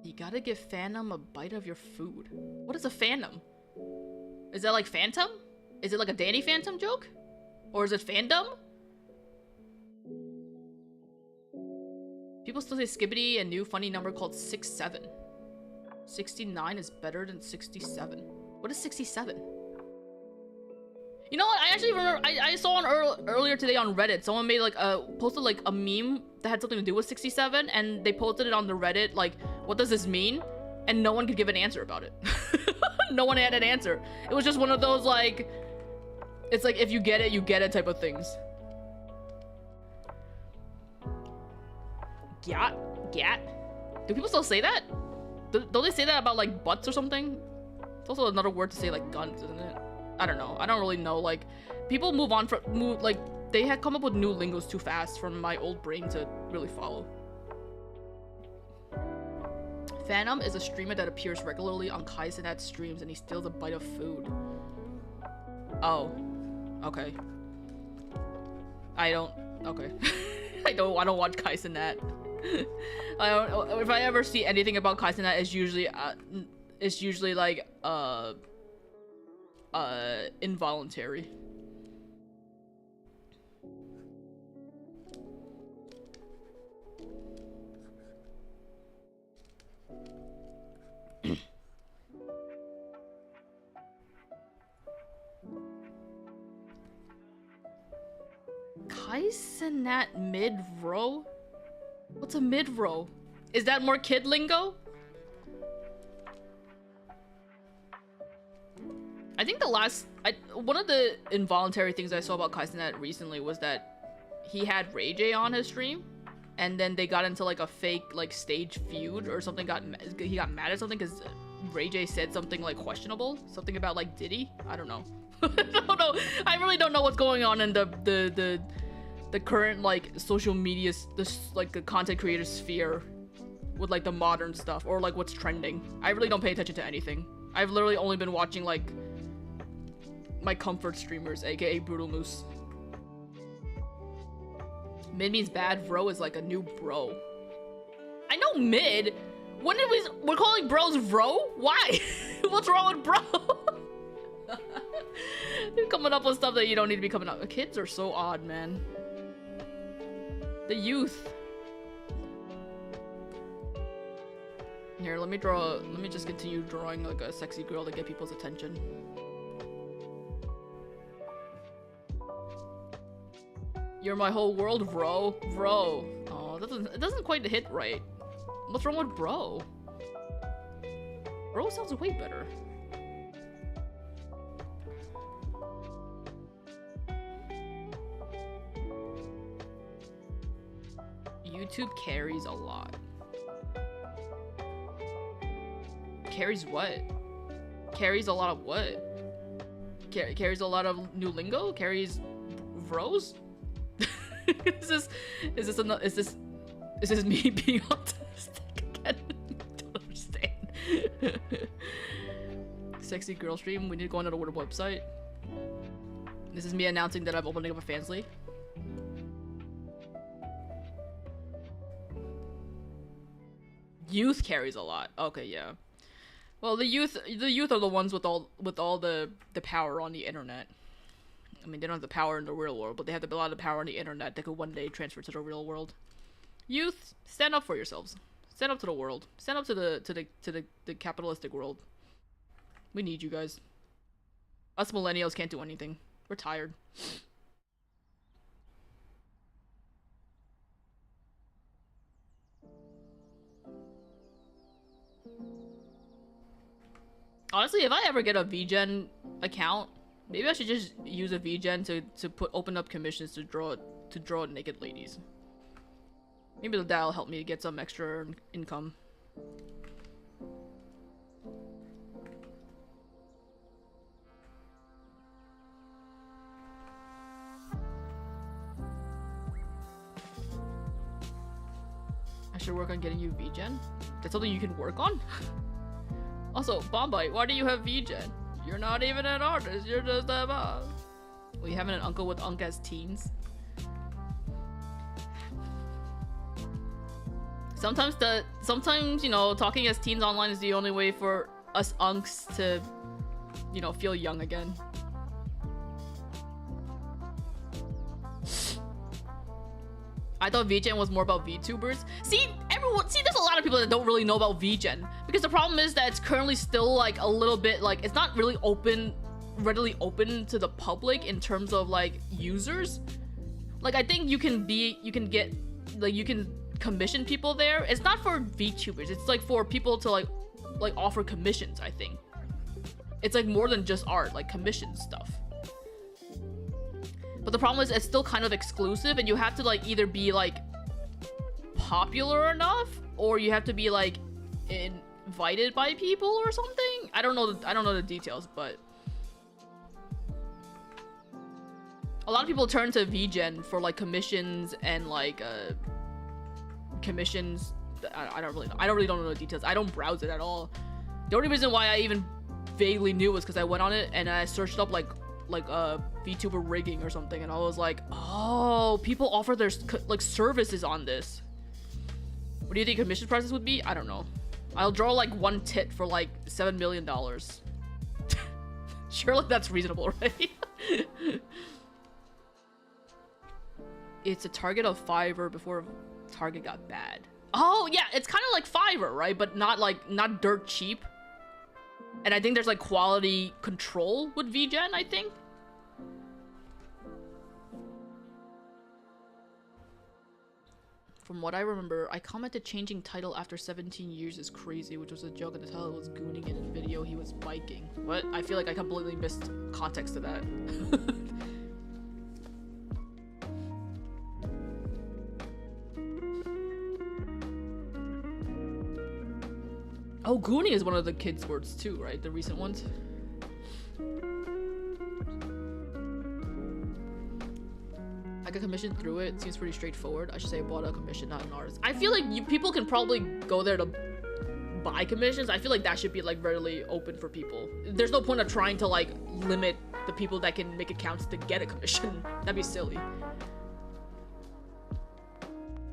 You gotta give Phantom a bite of your food. What is a Phantom? Is that like Phantom? Is it like a Danny Phantom joke? Or is it fandom? People still say skibbity, a new funny number called 67. 69 is better than 67. What is 67? You know what? I actually remember. I saw earlier today on Reddit. Someone made like posted like a meme that had something to do with 67, and they posted it on the Reddit. Like, what does this mean? And no one could give an answer about it. No one had an answer. It was just one of those like, it's like if you get it, you get it type of things. Gyat? Gyat? Do people still say that? Don't they say that about like butts or something? It's also another word to say like guns, isn't it? I don't know. I don't really know. Like, people like, they had come up with new lingos too fast for my old brain to really follow. Phantom is a streamer that appears regularly on Kaizenat's streams, and he steals a bite of food. Oh. Okay. Okay. I don't watch Kaizenat. I don't. If I ever see anything about Kaizenat, it's usually like involuntary. Kaisenat mid-row? What's a mid-row? Is that more kid lingo? I think one of the involuntary things I saw about Kaisenat recently was that he had Ray J on his stream, and then they got into like a fake like stage feud or something. He got mad at something because Ray J said something like questionable, something about like Diddy. I don't know. I don't know. I really don't know what's going on in the current like social media, like the content creator sphere with like the modern stuff or like what's trending. I really don't pay attention to anything. I've literally only been watching like my comfort streamers, aka Brutal Moose. Mid means bad, bro is like a new bro. I know mid. When did we're calling bros bro? Why? What's wrong with bro? You're coming up with stuff that you don't need to be coming up. Kids are so odd, man. The youth. Here, let me just continue drawing like a sexy girl to get people's attention. You're my whole world, bro. Bro. Oh, it doesn't quite hit right. What's wrong with bro? Bro sounds way better. YouTube carries a lot. Carries what? Carries a lot of what? Carries a lot of new lingo? Carries bros? Is this me being autistic again? I don't understand. Sexy girl stream. We need to go onto the Word website. This is me announcing that I'm opening up a Fansly. Youth carries a lot. Okay, yeah. Well, the youth are the ones with all the power on the internet. I mean, they don't have the power in the real world, but they have a lot of power on the internet that could one day transfer to the real world. Youth, stand up for yourselves. Stand up to the world. Stand up to the capitalistic world. We need you guys. Us millennials can't do anything. We're tired. Honestly, if I ever get a VGen account, maybe I should just use a VGen to open up commissions to draw naked ladies. Maybe that'll help me get some extra income. I should work on getting you VGen. That's something you can work on? Also, Bombite, why do you have VGen? You're not even an artist, you're just a boss. Well, you having an uncle with unk as teens? Sometimes, you know, talking as teens online is the only way for us unks to, you know, feel young again. I thought VGen was more about VTubers. See, there's a lot of people that don't really know about VGen. Because the problem is that it's currently still like a little bit like, it's not really readily open to the public in terms of like users. Like I think you can commission people there. It's not for VTubers, it's like for people to like offer commissions, I think. It's like more than just art, like commission stuff. But the problem is it's still kind of exclusive and you have to like either be like popular enough or you have to be like invited by people or something. I don't know the details, but a lot of people turn to VGen for like commissions and like commissions. I don't really know the details. I don't browse it at all. The only reason why I even vaguely knew was because I went on it and I searched up like VTuber rigging or something, and I was like, oh, people offer their like services on this. What do you think commission prices would be? I don't know. I'll draw like one tit for like $7 million. Surely that's reasonable, right? It's a Target of Fiverr before Target got bad. Oh yeah, it's kind of like Fiverr, right? But not dirt cheap. And I think there's like quality control with VGen, I think. From what I remember, I commented changing title after 17 years is crazy, which was a joke at the title was gooning in a video he was biking. What? I feel like I completely missed context to that. Oh, gooning is one of the kids' words too, right? The recent ones. I got commissioned through it. Seems pretty straightforward. I should say I bought a commission, not an artist. I feel like people can probably go there to buy commissions. I feel like that should be like readily open for people. There's no point of trying to like limit the people that can make accounts to get a commission. That'd be silly.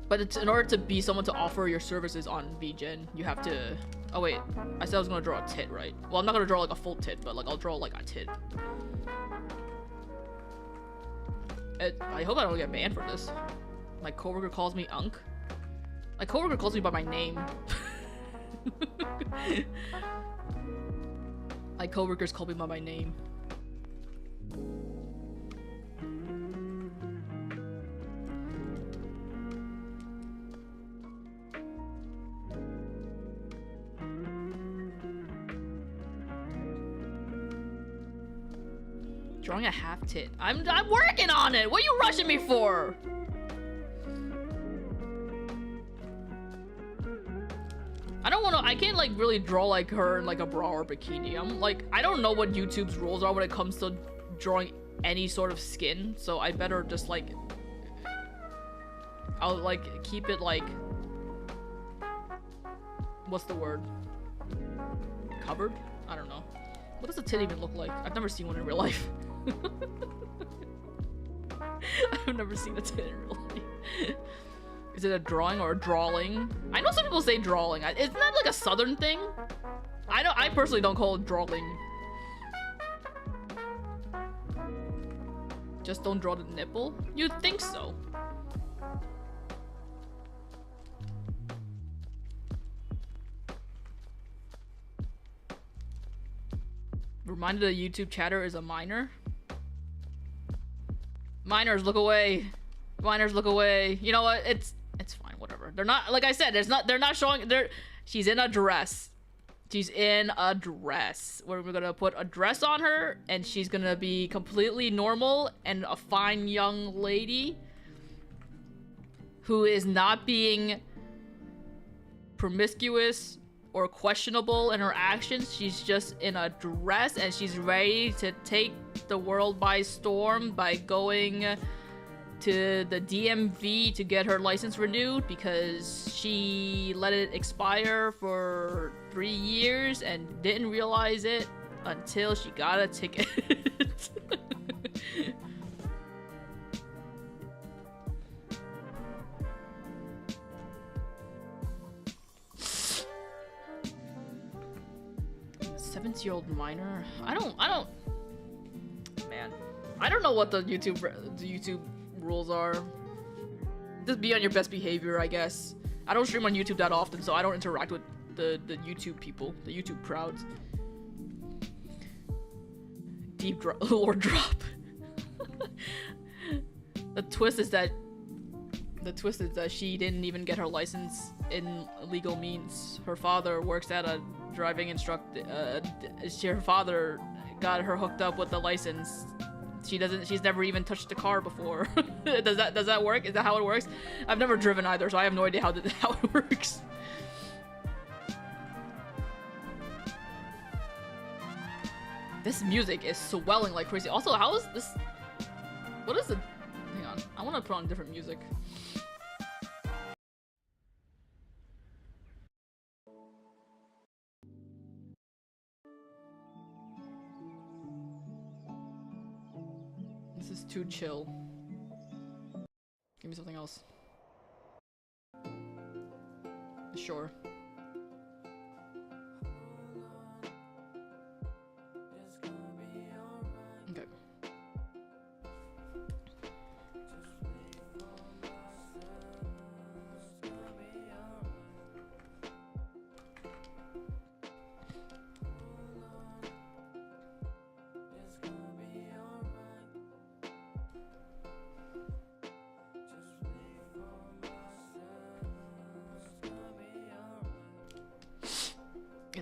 But it's in order to be someone to offer your services on VGen, you have to... Oh wait, I said I was gonna draw a tit, right? Well, I'm not gonna draw like a full tit, but like I'll draw like a tit. I hope I don't get banned for this. My coworker calls me Unk. My coworker calls me by my name. My coworkers call me by my name. Drawing a half tit. I'm working on it. What are you rushing me for? I don't want to. I can't like really draw like her in like a bra or bikini. I'm like, I don't know what YouTube's rules are when it comes to drawing any sort of skin. So I better just like, I'll like keep it like, what's the word? Covered? I don't know. What does a tit even look like? I've never seen one in real life. I've never seen a tit in real life. Is it a drawing or a drawing? I know some people say drawing. Isn't that like a southern thing? I personally don't call it drawing. Just don't draw the nipple? You'd think so. Reminded the YouTube chatter is a minor. Minors, look away. Minors, look away. You know what? It's fine. Whatever. They're not, like I said. They're not showing. She's in a dress. She's in a dress. We're gonna put a dress on her, and she's gonna be completely normal and a fine young lady who is not being promiscuous or questionable in her actions. She's just in a dress and she's ready to take the world by storm by going to the DMV to get her license renewed because she let it expire for 3 years and didn't realize it until she got a ticket. Year-old minor. I don't man, I don't know what the YouTube rules are. Just be on your best behavior, I guess. I don't stream on YouTube that often, so I don't interact with the YouTube people, the YouTube crowds. Deep drop. Lord drop. The twist is that she didn't even get her license in legal means. Her father works at a driving instructor. Her father got her hooked up with the license. She's never even touched a car before. Does that work? Is that how it works? I've never driven either, so I have no idea how it works. This music is swelling like crazy. Also, how is this? What is it? Hang on, I want to put on different music. This is too chill. Give me something else. Sure. Okay. I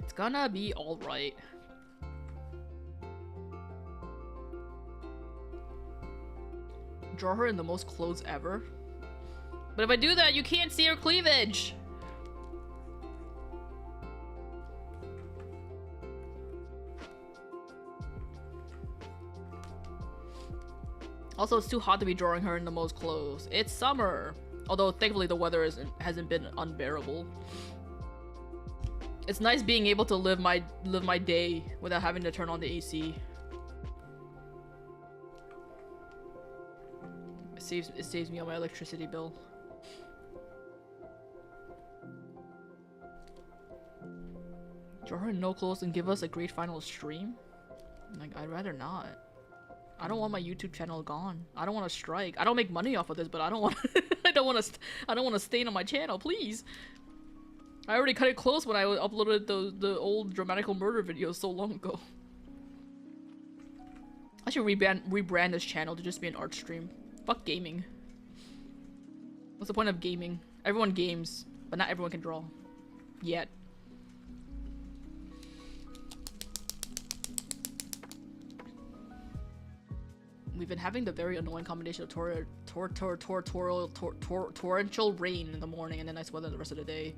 It's gonna be alright. Draw her in the most clothes ever. But if I do that, you can't see her cleavage! Also, it's too hot to be drawing her in the most clothes. It's summer! Although, thankfully, the weather hasn't been unbearable. It's nice being able to live my day without having to turn on the AC. It saves me on my electricity bill. Draw her in no clothes and give us a great final stream? Like, I'd rather not. I don't want my YouTube channel gone. I don't want to strike. I don't make money off of this, but I don't want I don't want to stain on my channel, please. I already cut it close when I uploaded the old dramatical murder videos so long ago. I should rebrand this channel to just be an art stream. Fuck gaming. What's the point of gaming? Everyone games, but not everyone can draw. Yet. We've been having the very annoying combination of torrential rain in the morning and then nice weather the rest of the day.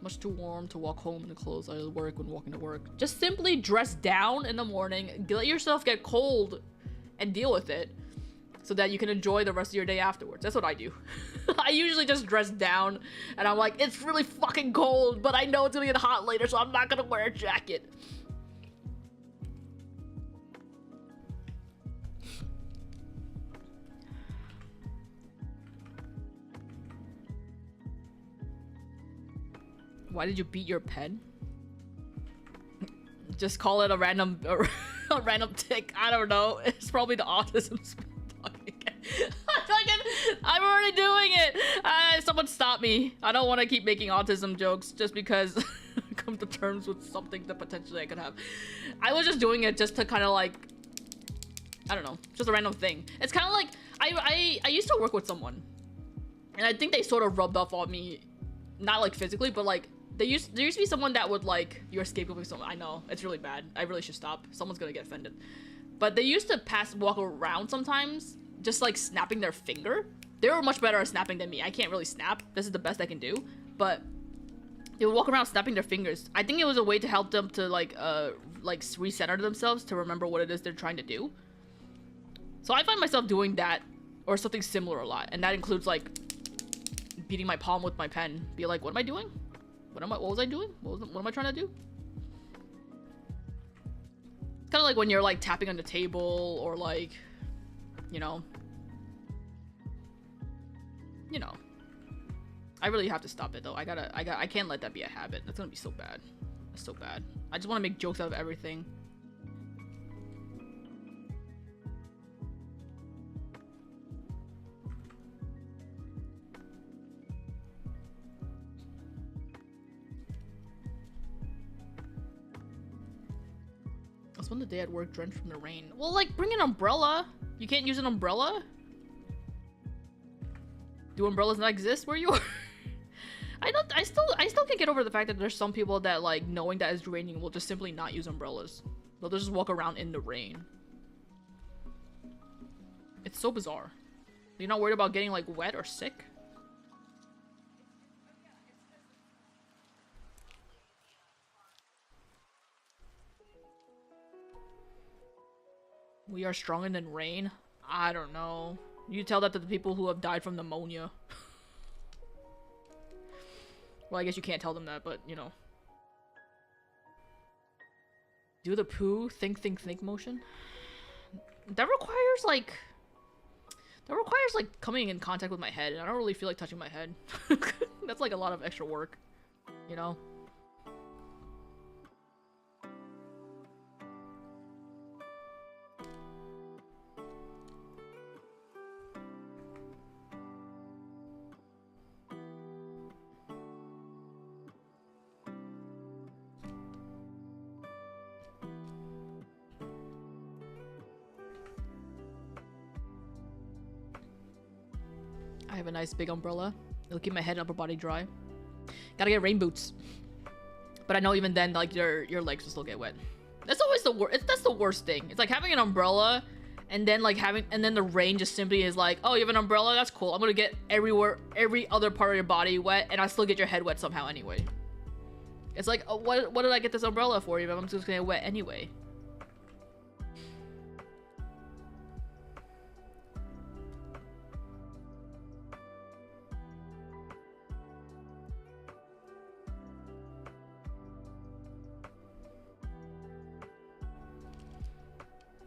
Much too warm to walk home in the clothes I work when walking to work. Just simply dress down in the morning, let yourself get cold, and deal with it, so that you can enjoy the rest of your day afterwards. That's what I do. I usually just dress down, and I'm like, it's really fucking cold, but I know it's gonna get hot later, so I'm not gonna wear a jacket. Why did you beat your pen? Just call it a random tick. I don't know. It's probably the autism talking. I'm already doing it. Someone stop me. I don't want to keep making autism jokes just because I come to terms with something that potentially I could have. I was just doing it just to kind of like, I don't know, just a random thing. It's kind of like I used to work with someone, and I think they sort of rubbed off on me, not like physically, but like. There used to be someone that would like, you're escaping someone. I know, it's really bad. I really should stop. Someone's gonna get offended. But they used to walk around sometimes, just like snapping their finger. They were much better at snapping than me. I can't really snap. This is the best I can do. But they would walk around snapping their fingers. I think it was a way to help them to like recenter themselves, to remember what it is they're trying to do. So I find myself doing that or something similar a lot. And that includes like beating my palm with my pen. Be like, what am I doing? What was I doing? What am I trying to do? It's kind of like when you're like tapping on the table or like, you know. I really have to stop it though. I can't let that be a habit. That's gonna be so bad. That's so bad. I just want to make jokes out of everything. I spent the day at work drenched from the rain. Well, like, bring an umbrella. You can't use an umbrella? Do umbrellas not exist where you are? I still can't get over the fact that there's some people that, like, knowing that it's raining will just simply not use umbrellas. They'll just walk around in the rain. It's so bizarre. You're not worried about getting, like, wet or sick? We are stronger than rain? I don't know. You tell that to the people who have died from pneumonia. Well, I guess you can't tell them that, but, you know. Do the poo, think motion? That requires, like... coming in contact with my head, and I don't really feel like touching my head. That's, like, a lot of extra work. You know? I have a nice big umbrella. It'll keep my head and upper body dry. Gotta get rain boots. But I know even then, like, your legs will still get wet. That's always the worst. That's the worst thing. It's like having an umbrella, and then like then the rain just simply is like, oh, you have an umbrella? That's cool. I'm gonna get every other part of your body wet, and I still get your head wet somehow anyway. It's like, oh, what did I get this umbrella for you? I'm just gonna get wet anyway.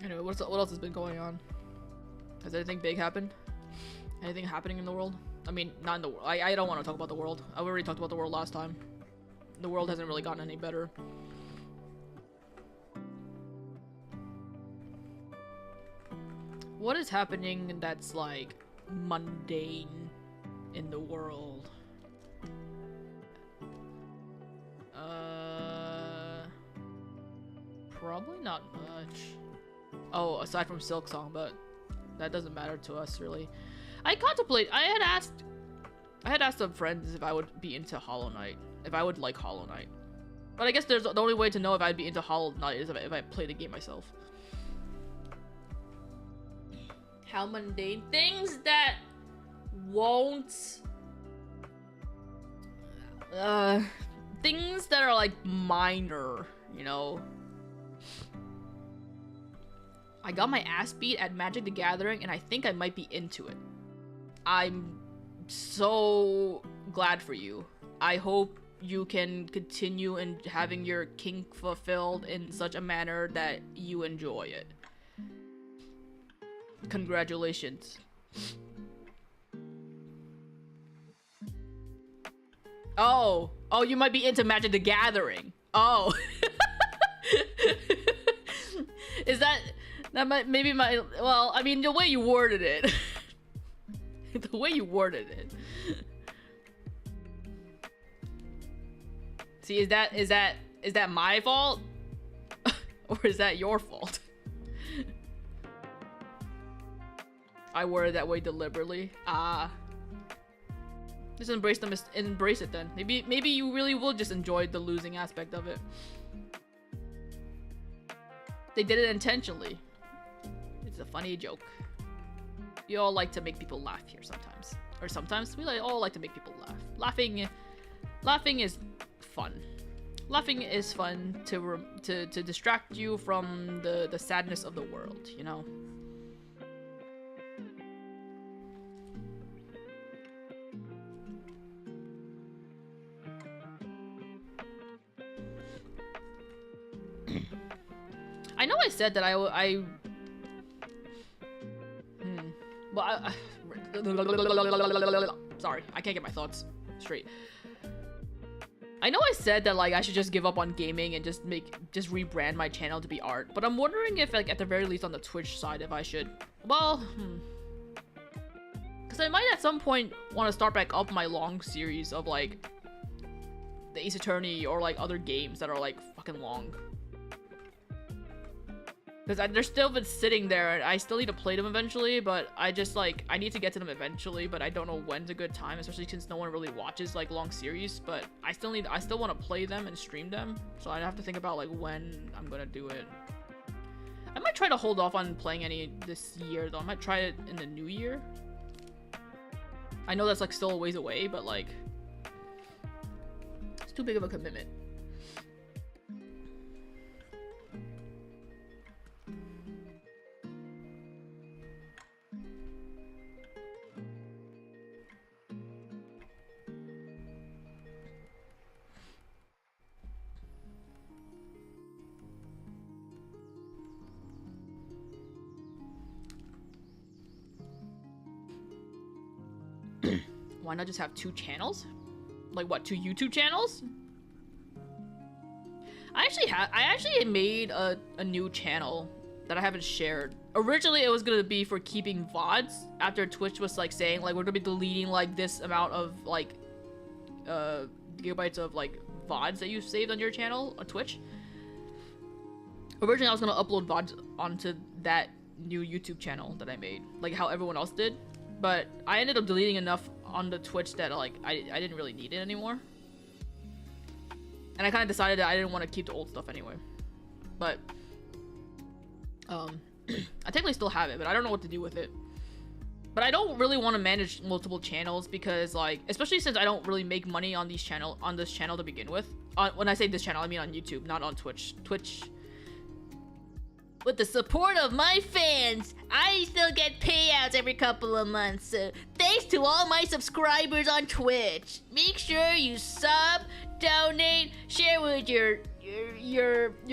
Anyway, what else has been going on? Has anything big happened? Anything happening in the world? I mean, not in the world. I don't want to talk about the world. I already talked about the world last time. The world hasn't really gotten any better. What is happening that's like mundane in the world? Probably not much. Oh, aside from Silk Song, but that doesn't matter to us really. I had asked some friends if I would be into Hollow Knight, if I would like Hollow Knight. But I guess the only way to know if I'd be into Hollow Knight is if I play the game myself. How mundane? Things that won't... things that are like minor, you know? I got my ass beat at Magic the Gathering, and I think I might be into it. I'm so glad for you. I hope you can continue in having your kink fulfilled in such a manner that you enjoy it. Congratulations. Oh, you might be into Magic the Gathering. Oh. Is that might maybe my, well, I mean, the way you worded it. The way you worded it. See, is that my fault? Or is that your fault? I worded that way deliberately. Just embrace it then. Maybe you really will just enjoy the losing aspect of it. They did it intentionally. It's a funny joke. We all like to make people laugh here sometimes. Or sometimes we all like to make people laugh. Laughing is fun. Laughing is fun to distract you from the sadness of the world, you know? I know I said that sorry, I can't get my thoughts straight. I know I said that like I should just give up on gaming and just rebrand my channel to be art, but I'm wondering if like at the very least on the Twitch side if I should, well, because I might at some point want to start back up my long series of like the Ace Attorney or like other games that are like fucking long. Because they're still been sitting there, and I still need to play them eventually, but I just, like, I need to get to them eventually, but I don't know when's a good time, especially since no one really watches, like, long series, but I still want to play them and stream them, so I have to think about, like, when I'm gonna do it. I might try to hold off on playing any this year, though. I might try it in the new year. I know that's, like, still a ways away, but, like, it's too big of a commitment. Why not just have 2 channels? Like what, 2 YouTube channels? I actually made a new channel that I haven't shared. Originally it was gonna be for keeping VODs after Twitch was like saying like we're gonna be deleting like this amount of like gigabytes of like VODs that you saved on your channel on Twitch. Originally I was gonna upload VODs onto that new YouTube channel that I made, like how everyone else did. But I ended up deleting enough on the Twitch that like I didn't really need it anymore. And I kind of decided that I didn't want to keep the old stuff anyway. But I technically still have it, but I don't know what to do with it. But I don't really want to manage multiple channels because, like, especially since I don't really make money on this channel to begin with. When I say this channel, I mean on YouTube, not on Twitch. With the support of my fans, I still get payouts every couple of months. So thanks to all my subscribers on Twitch. Make sure you sub, donate, share with your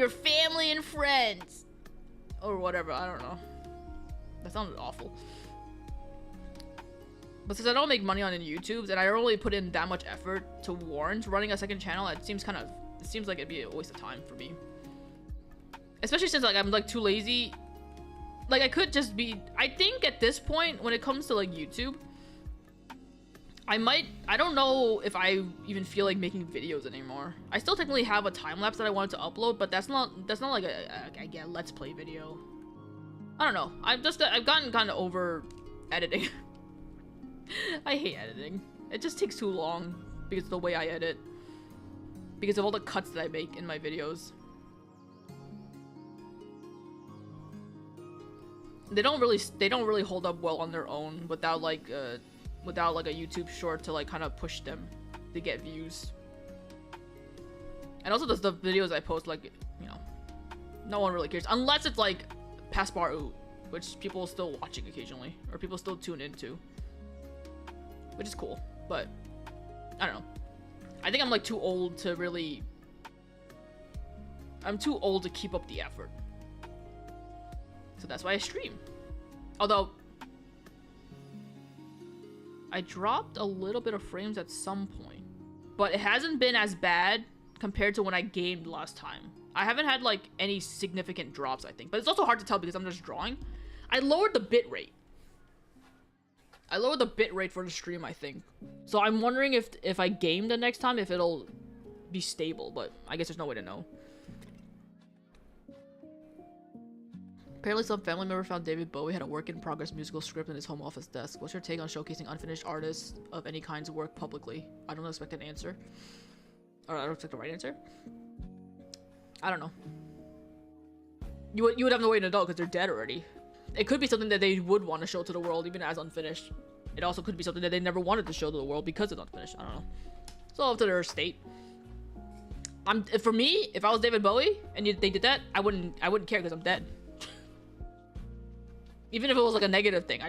family and friends, or whatever. I don't know. That sounded awful. But since I don't make money on YouTube's and I don't really put in that much effort to warrant running a second channel, it seems like it'd be a waste of time for me. Especially since, like, I'm, like, too lazy. Like, I could just be... I think at this point, when it comes to, like, YouTube, I don't know if I even feel like making videos anymore. I still technically have a time-lapse that I wanted to upload, but that's not like a Let's Play video. I don't know. I've gotten kind of over editing. I hate editing. It just takes too long because of the way I edit. Because of all the cuts that I make in my videos. They don't really hold up well on their own without like a YouTube short to like kind of push them to get views. And also the videos I post, like, you know, no one really cares unless it's like Passepartout, which people are still watching occasionally or people still tune into. Which is cool, but I don't know. I think I'm like too old to really... I'm too old to keep up the effort. So that's why I stream. Although, I dropped a little bit of frames at some point. But it hasn't been as bad compared to when I gamed last time. I haven't had like any significant drops, I think. But it's also hard to tell because I'm just drawing. I lowered the bitrate. I lowered the bitrate for the stream, I think. So I'm wondering if I game the next time, if it'll be stable, but I guess there's no way to know. Apparently some family member found David Bowie had a work-in-progress musical script in his home office desk. What's your take on showcasing unfinished artists of any kind's work publicly? I don't expect an answer. Or I don't expect the right answer. I don't know. You would have no way to know because they're dead already. It could be something that they would want to show to the world even as unfinished. It also could be something that they never wanted to show to the world because it's unfinished. I don't know. It's all up to their state. For me, if I was David Bowie and they did that, I wouldn't care because I'm dead. Even if it was like a negative thing,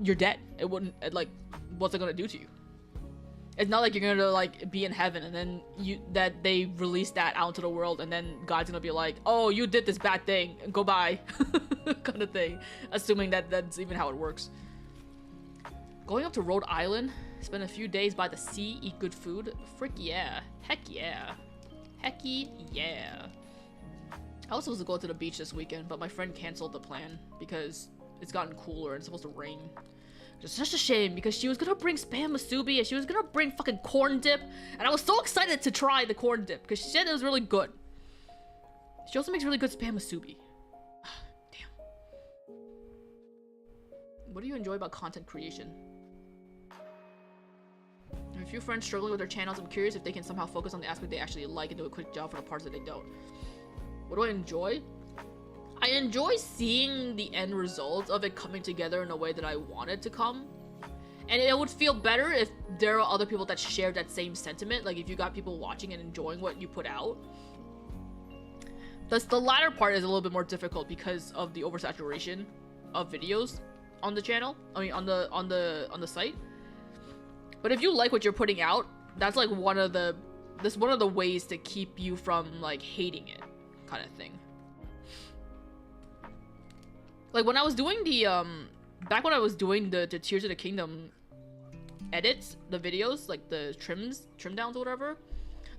you're dead. It wouldn't, like, what's it gonna do to you? It's not like you're gonna like be in heaven and then they release that out into the world and then God's gonna be like, oh, you did this bad thing, go bye, kind of thing. Assuming that that's even how it works. Going up to Rhode Island, spend a few days by the sea, eat good food. Frick yeah, heck yeah, hecky yeah. I was supposed to go to the beach this weekend, but my friend canceled the plan because it's gotten cooler and it's supposed to rain. Just such a shame because she was gonna bring spam musubi and she was gonna bring fucking corn dip, and I was so excited to try the corn dip because she said it was really good. She also makes really good spam musubi. Damn. What do you enjoy about content creation? I have a few friends struggling with their channels. I'm curious if they can somehow focus on the aspect they actually like and do a quick job for the parts that they don't. What do I enjoy? I enjoy seeing the end result of it coming together in a way that I want it to come. And it would feel better if there are other people that share that same sentiment. Like if you got people watching and enjoying what you put out. The latter part is a little bit more difficult because of the oversaturation of videos on the channel. I mean on the site. But if you like what you're putting out, that's like one of the ways to keep you from like hating it, kind of thing. Like when I was doing the back when I was doing the Tears of the Kingdom edits, the videos, like the trim downs or whatever,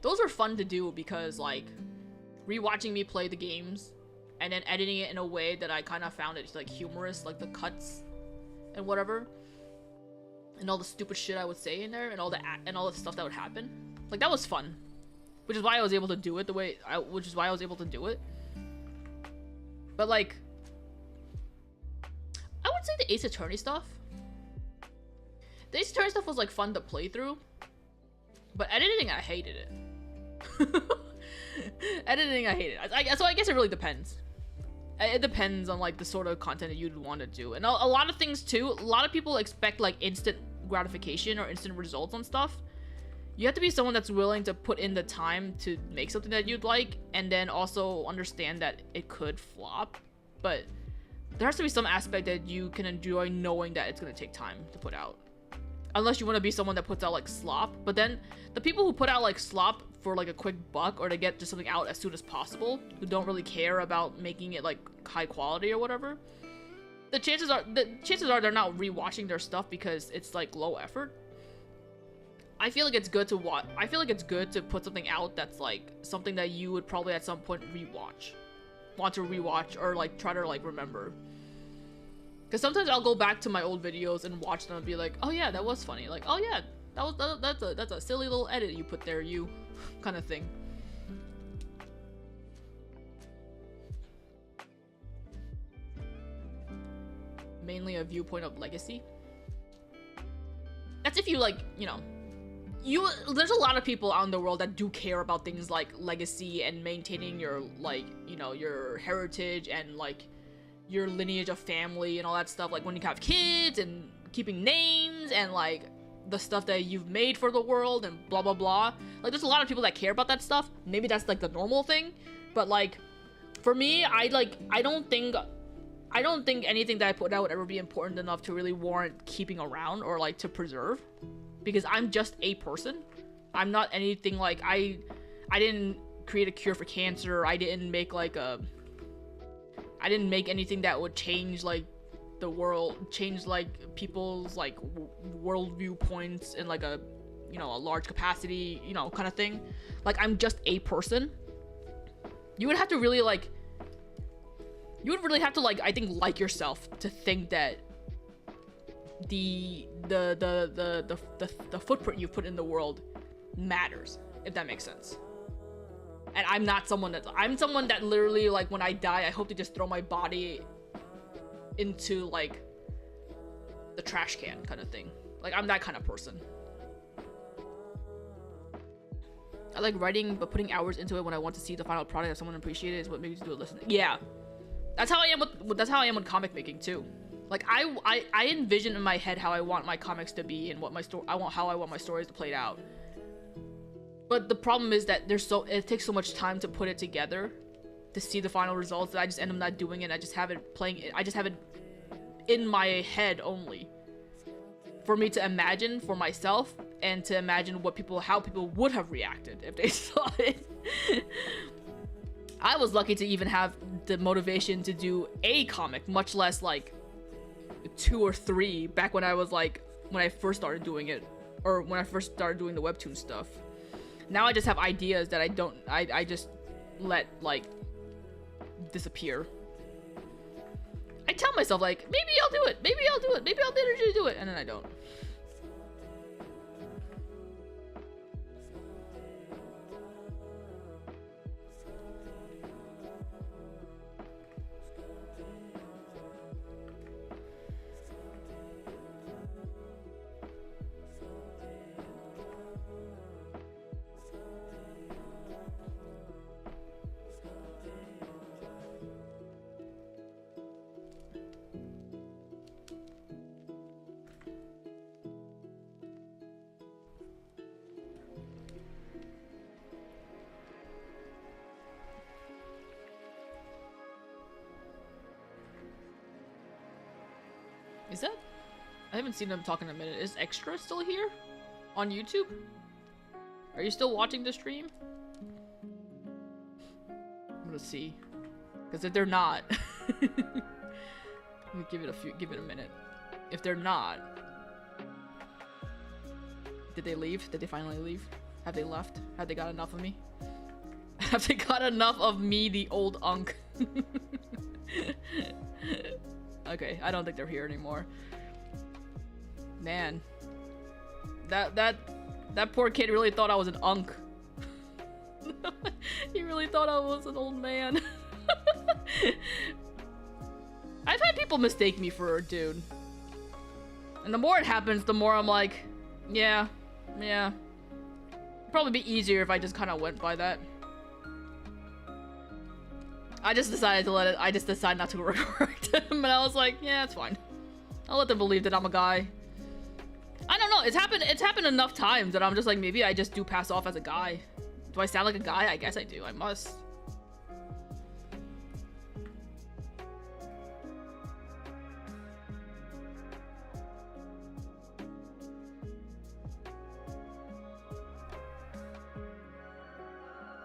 those were fun to do because like rewatching me play the games and then editing it in a way that I kind of found it like humorous, like the cuts and whatever, and all the stupid shit I would say in there and all the stuff that would happen. Like that was fun, which is why I was able to do it But like, I would say the Ace Attorney stuff. The Ace Attorney stuff was like fun to play through, but editing, I hated it. Editing, I hate it. So I guess it really depends. It depends on like the sort of content that you'd want to do, and a lot of things too. A lot of people expect like instant gratification or instant results on stuff. You have to be someone that's willing to put in the time to make something that you'd like, and then also understand that it could flop. But there has to be some aspect that you can enjoy knowing that it's gonna take time to put out. Unless you want to be someone that puts out like slop. But then the people who put out like slop for like a quick buck or to get just something out as soon as possible, who don't really care about making it like high quality or whatever, the chances are they're not rewatching their stuff because it's like low effort. I feel like it's good to watch. I feel like it's good to put something out that's like something that you would probably at some point want to rewatch or like try to like remember. Because sometimes I'll go back to my old videos and watch them and be like, oh yeah, that was funny. Like, oh yeah, that's a silly little edit you put there, you kind of thing. Mainly a viewpoint of legacy. That's if you like, you know, there's a lot of people out in the world that do care about things like legacy and maintaining your like, you know, your heritage and like your lineage of family and all that stuff, like when you have kids and keeping names and like the stuff that you've made for the world and blah blah blah. Like there's a lot of people that care about that stuff. Maybe that's like the normal thing, but like for me, I don't think anything that I put out would ever be important enough to really warrant keeping around or like to preserve, because I'm just a person. I'm not anything like I didn't create a cure for cancer. I didn't make anything that would change like the world, change like people's like worldview points in like a, you know, a large capacity, you know, kind of thing. Like I'm just a person. You would have to really like, I think, like yourself to think that the footprint you put in the world matters, if that makes sense. And I'm someone that literally, like, when I die, I hope to just throw my body into like the trash can kind of thing. Like I'm that kind of person. I like writing, but putting hours into it when I want to see the final product, if someone appreciates it, is what makes me do it. Listen, yeah, that's how I am with comic making too. Like I envision in my head how I want my comics to be and how I want my stories to play out. But the problem is that it takes so much time to put it together to see the final results that I just end up not doing it. I just have it in my head only for me to imagine for myself and to imagine how people would have reacted if they saw it. I was lucky to even have the motivation to do a comic, much less like 2 or 3 back when I first started doing it, or when I first started doing the webtoon stuff. Now I just have ideas that I just let like disappear. I tell myself like, maybe I'll do it, maybe I'll do it, maybe I'll have the energy to do it, and then I don't. Is that? I haven't seen them talk in a minute. Is Extra still here? On YouTube? Are you still watching the stream? I'm gonna see. Because if they're not... Let me give it a minute. If they're not... Did they leave? Did they finally leave? Have they left? Have they got enough of me? Have they got enough of me, the old unk? Okay, I don't think they're here anymore. Man. That poor kid really thought I was an unk. He really thought I was an old man. I've had people mistake me for a dude. And the more it happens, the more I'm like, yeah. It'd probably be easier if I just kind of went by that. I just decided to let it. I just decided not to correct him, and I was like, yeah, it's fine. I'll let them believe that I'm a guy. I don't know. It's happened enough times that I'm just like, maybe I just do pass off as a guy. Do I sound like a guy? I guess I do. I must.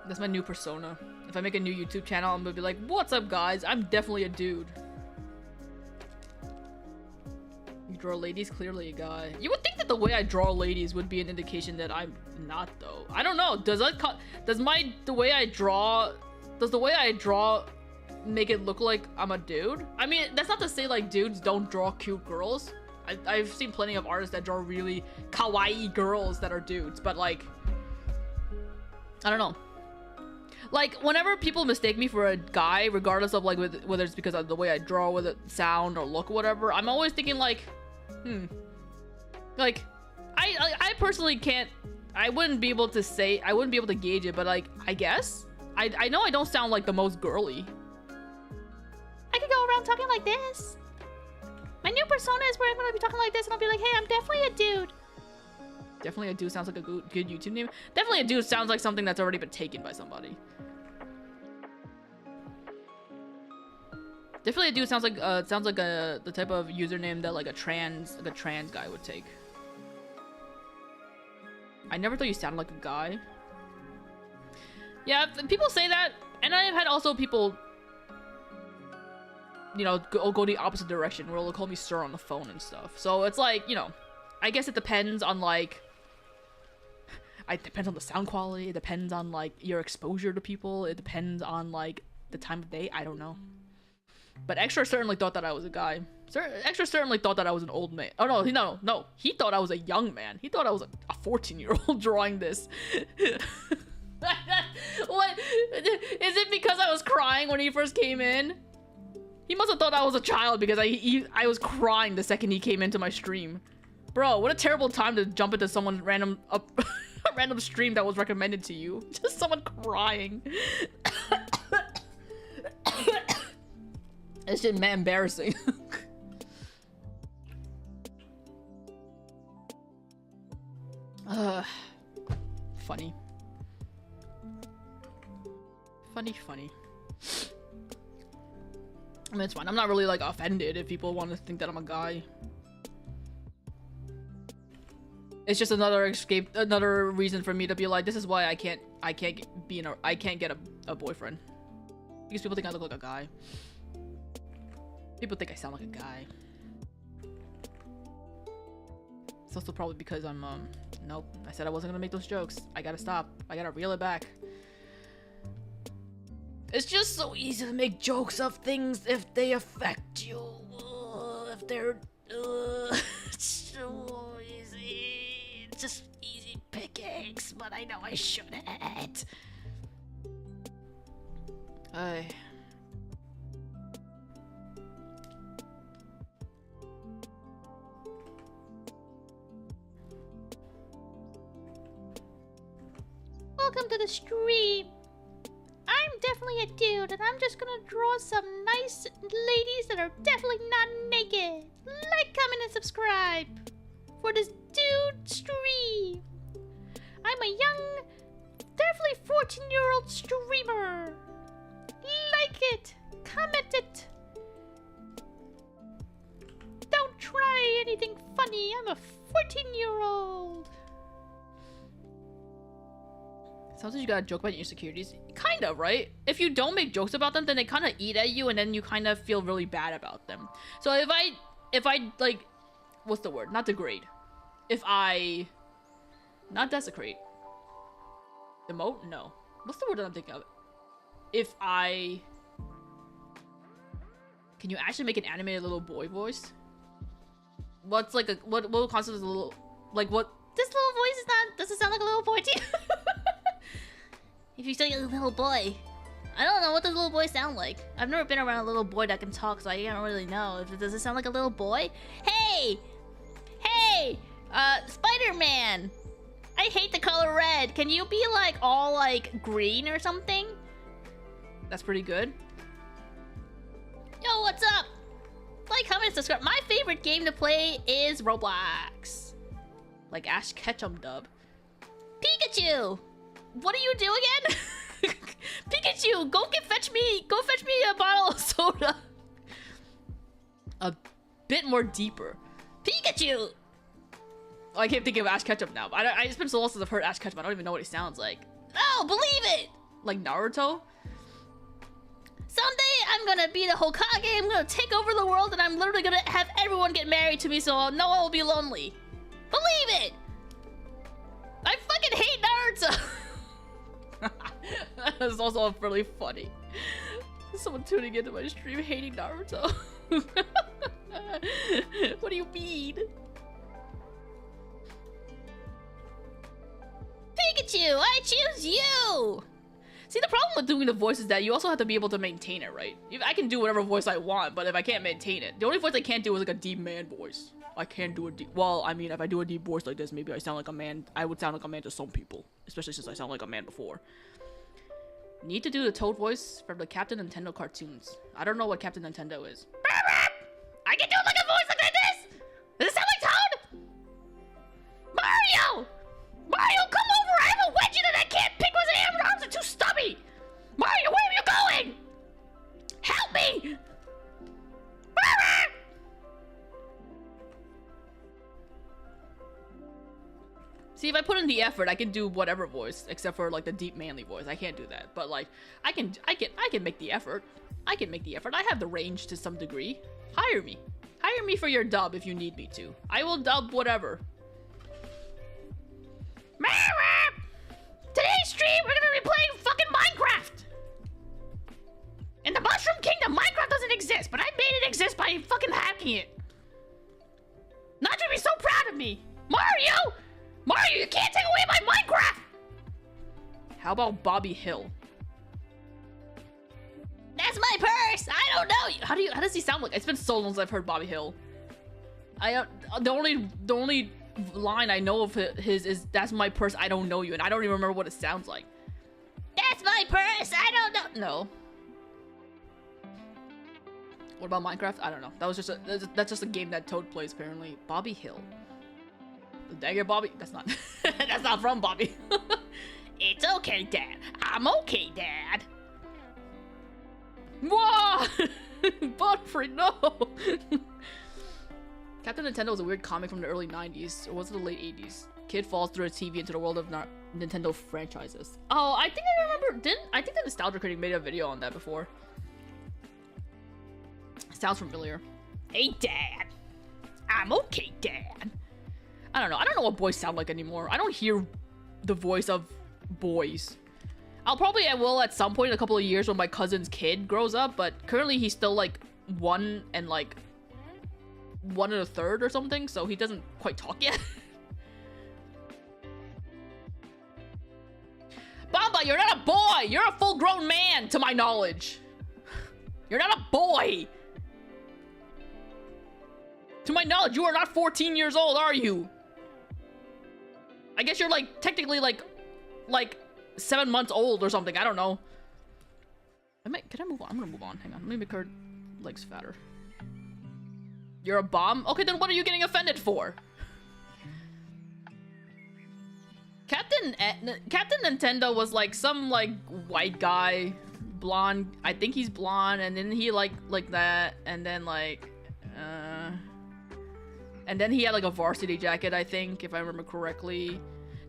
That's my new persona. If I make a new YouTube channel, I'm gonna be like, what's up, guys? I'm definitely a dude. You draw ladies, clearly a guy. You would think that the way I draw ladies would be an indication that I'm not, though. I don't know. Does the way I draw make it look like I'm a dude? I mean, that's not to say like dudes don't draw cute girls. I've seen plenty of artists that draw really kawaii girls that are dudes, but like, I don't know. Like, whenever people mistake me for a guy, regardless of like whether it's because of the way I draw, whether it sound or look or whatever, I'm always thinking like, like, I personally can't, I wouldn't be able to gauge it, but like, I guess I know I don't sound like the most girly. I could go around talking like this. My new persona is where I'm gonna be talking like this, and I'll be like, hey, I'm definitely a dude. Definitely a dude sounds like a good YouTube name. Definitely a dude sounds like something that's already been taken by somebody. Definitely a dude sounds like the type of username that like a trans guy would take. I never thought you sounded like a guy. Yeah, people say that, and I've had also people, you know, go the opposite direction where they'll call me sir on the phone and stuff. So it's like, you know, I guess it depends on like, it depends on the sound quality. It depends on like your exposure to people. It depends on like the time of day. I don't know. But Extra certainly thought that I was a guy. Extra certainly thought that I was an old man. Oh no. He thought I was a young man. He thought I was a 14-year-old drawing this. What? Is it because I was crying when he first came in? He must have thought I was a child because I was crying the second he came into my stream. Bro, what a terrible time to jump into someone's random a random stream that was recommended to you. Just someone crying. It's just man embarrassing. Funny. Funny. I mean, it's fine. I'm not really like offended if people want to think that I'm a guy. It's just another reason for me to be like, this is why I can't get a boyfriend. Because people think I look like a guy. People think I sound like a guy. It's also probably because I'm nope. I said I wasn't gonna make those jokes. I gotta stop. I gotta reel it back. It's just so easy to make jokes of things if they affect you. If they're it's so easy. It's just easy pickings, but I know I shouldn't. Welcome to the stream. I'm definitely a dude, and I'm just gonna draw some nice ladies that are definitely not naked. Like, comment, and subscribe for this dude stream. I'm a young, definitely 14-year-old streamer. Like it, comment it. Don't try anything funny. I'm a 14-year-old. Sounds like you got a joke about your insecurities. Kind of, right? If you don't make jokes about them, then they kind of eat at you, and then you kind of feel really bad about them. So if I like, what's the word? Not degrade. Not desecrate. Demote? No. What's the word that I'm thinking of? Can you actually make an animated little boy voice? What's like what constitutes a little, like what? This little voice is not, does it sound like a little boy to you? If you say a little boy, I don't know, what does a little boy sound like? I've never been around a little boy that can talk, so I don't really know. Does it sound like a little boy? Hey! Spider-Man! I hate the color red. Can you be like all like green or something? That's pretty good. Yo, what's up? Like, comment, subscribe. My favorite game to play is Roblox. Like Ash Ketchum dub. Pikachu! What do you do again? Pikachu, go fetch me a bottle of soda. A bit more deeper. Pikachu! Oh, I can't think of Ash Ketchum now. It's been so long since I've heard Ash Ketchum. I don't even know what he sounds like. Oh, believe it! Like Naruto? Someday I'm gonna be the Hokage, I'm gonna take over the world, and I'm literally gonna have everyone get married to me so no one will be lonely. Believe it! I fucking hate Naruto! That's also really funny. Someone tuning into my stream hating Naruto. What do you mean? Pikachu, I choose you! See, the problem with doing the voice is that you also have to be able to maintain it, right? I can do whatever voice I want, but if I can't maintain it, the only voice I can't do is like a deep man voice. I can't do a deep. Well, I mean, if I do a deep voice like this, maybe I sound like a man. I would sound like a man to some people, especially since I sound like a man before. Need to do the Toad voice from the Captain Nintendo cartoons. I don't know what Captain Nintendo is. I can do like a voice like this! Does it sound like Toad? Mario! Mario, come over! I have a wedgie that I can't pick with my arms are too stubby! Mario, where are you going? Help me! See, if I put in the effort, I can do whatever voice, except for like the deep manly voice. I can't do that, but like I can make the effort. I can make the effort. I have the range to some degree. Hire me. Hire me for your dub if you need me to. I will dub whatever. Today's stream, we're gonna be playing fucking Minecraft! In the Mushroom Kingdom, Minecraft doesn't exist, but I made it exist by fucking hacking it. Not to be so proud of me. Mario! Mario, you can't take away my Minecraft! How about Bobby Hill? That's my purse! I don't know! How does he sound like? It's been so long since I've heard Bobby Hill. The only line I know of his is "That's my purse, I don't know you," and I don't even remember what it sounds like. That's my purse, I don't know. No. What about Minecraft? I don't know. That's just a game that Toad plays apparently. Bobby Hill. The dagger Bobby? That's not that's not from Bobby. It's okay, Dad. I'm okay, Dad. Whoa! Godfrey, no! Captain Nintendo was a weird comic from the early 90s, or was it the late 80s? Kid falls through a TV into the world of Nintendo franchises. Oh, I think I remember, I think the Nostalgia Critic made a video on that before. Sounds familiar. Hey, Dad. I'm okay, Dad. I don't know what boys sound like anymore. I don't hear the voice of boys. I will at some point in a couple of years when my cousin's kid grows up, but currently he's still like 1 and 1 1/3 or something, so he doesn't quite talk yet. Bamba, you're not a boy! You're a full-grown man, to my knowledge! You're not a boy! To my knowledge, you are not 14 years old, are you? I guess you're like, technically like 7 months old or something, I don't know. Can I move on? I'm gonna move on, hang on. Let me make her legs fatter. You're a bomb? Okay, then what are you getting offended for? Captain Nintendo was like some like white guy, blonde. I think he's blonde, and then he like that, and then and then he had like a varsity jacket, I think, if I remember correctly.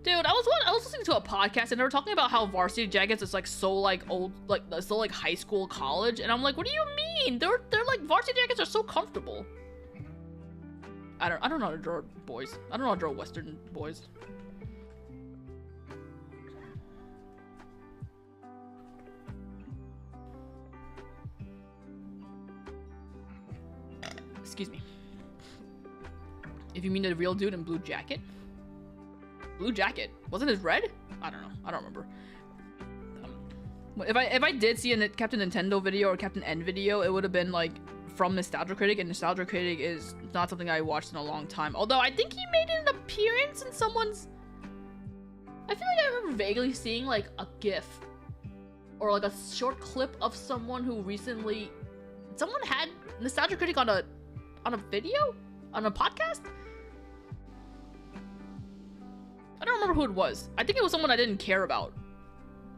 Dude, I was listening to a podcast and they were talking about how varsity jackets is like so like old, like so like high school, college, and I'm like, what do you mean? They're like varsity jackets are so comfortable. I don't know how to draw boys. I don't know how to draw Western boys. Excuse me. If you mean the real dude in blue jacket? Blue jacket? Wasn't it red? I don't know. I don't remember. If I did see a Captain Nintendo video or Captain N video, it would have been like from Nostalgia Critic, and Nostalgia Critic is not something I watched in a long time. Although I think he made an appearance in someone's... I feel like I remember vaguely seeing like a GIF or like a short clip of someone who recently someone had Nostalgia Critic on a video? On a podcast? I don't remember who it was. I think it was someone I didn't care about.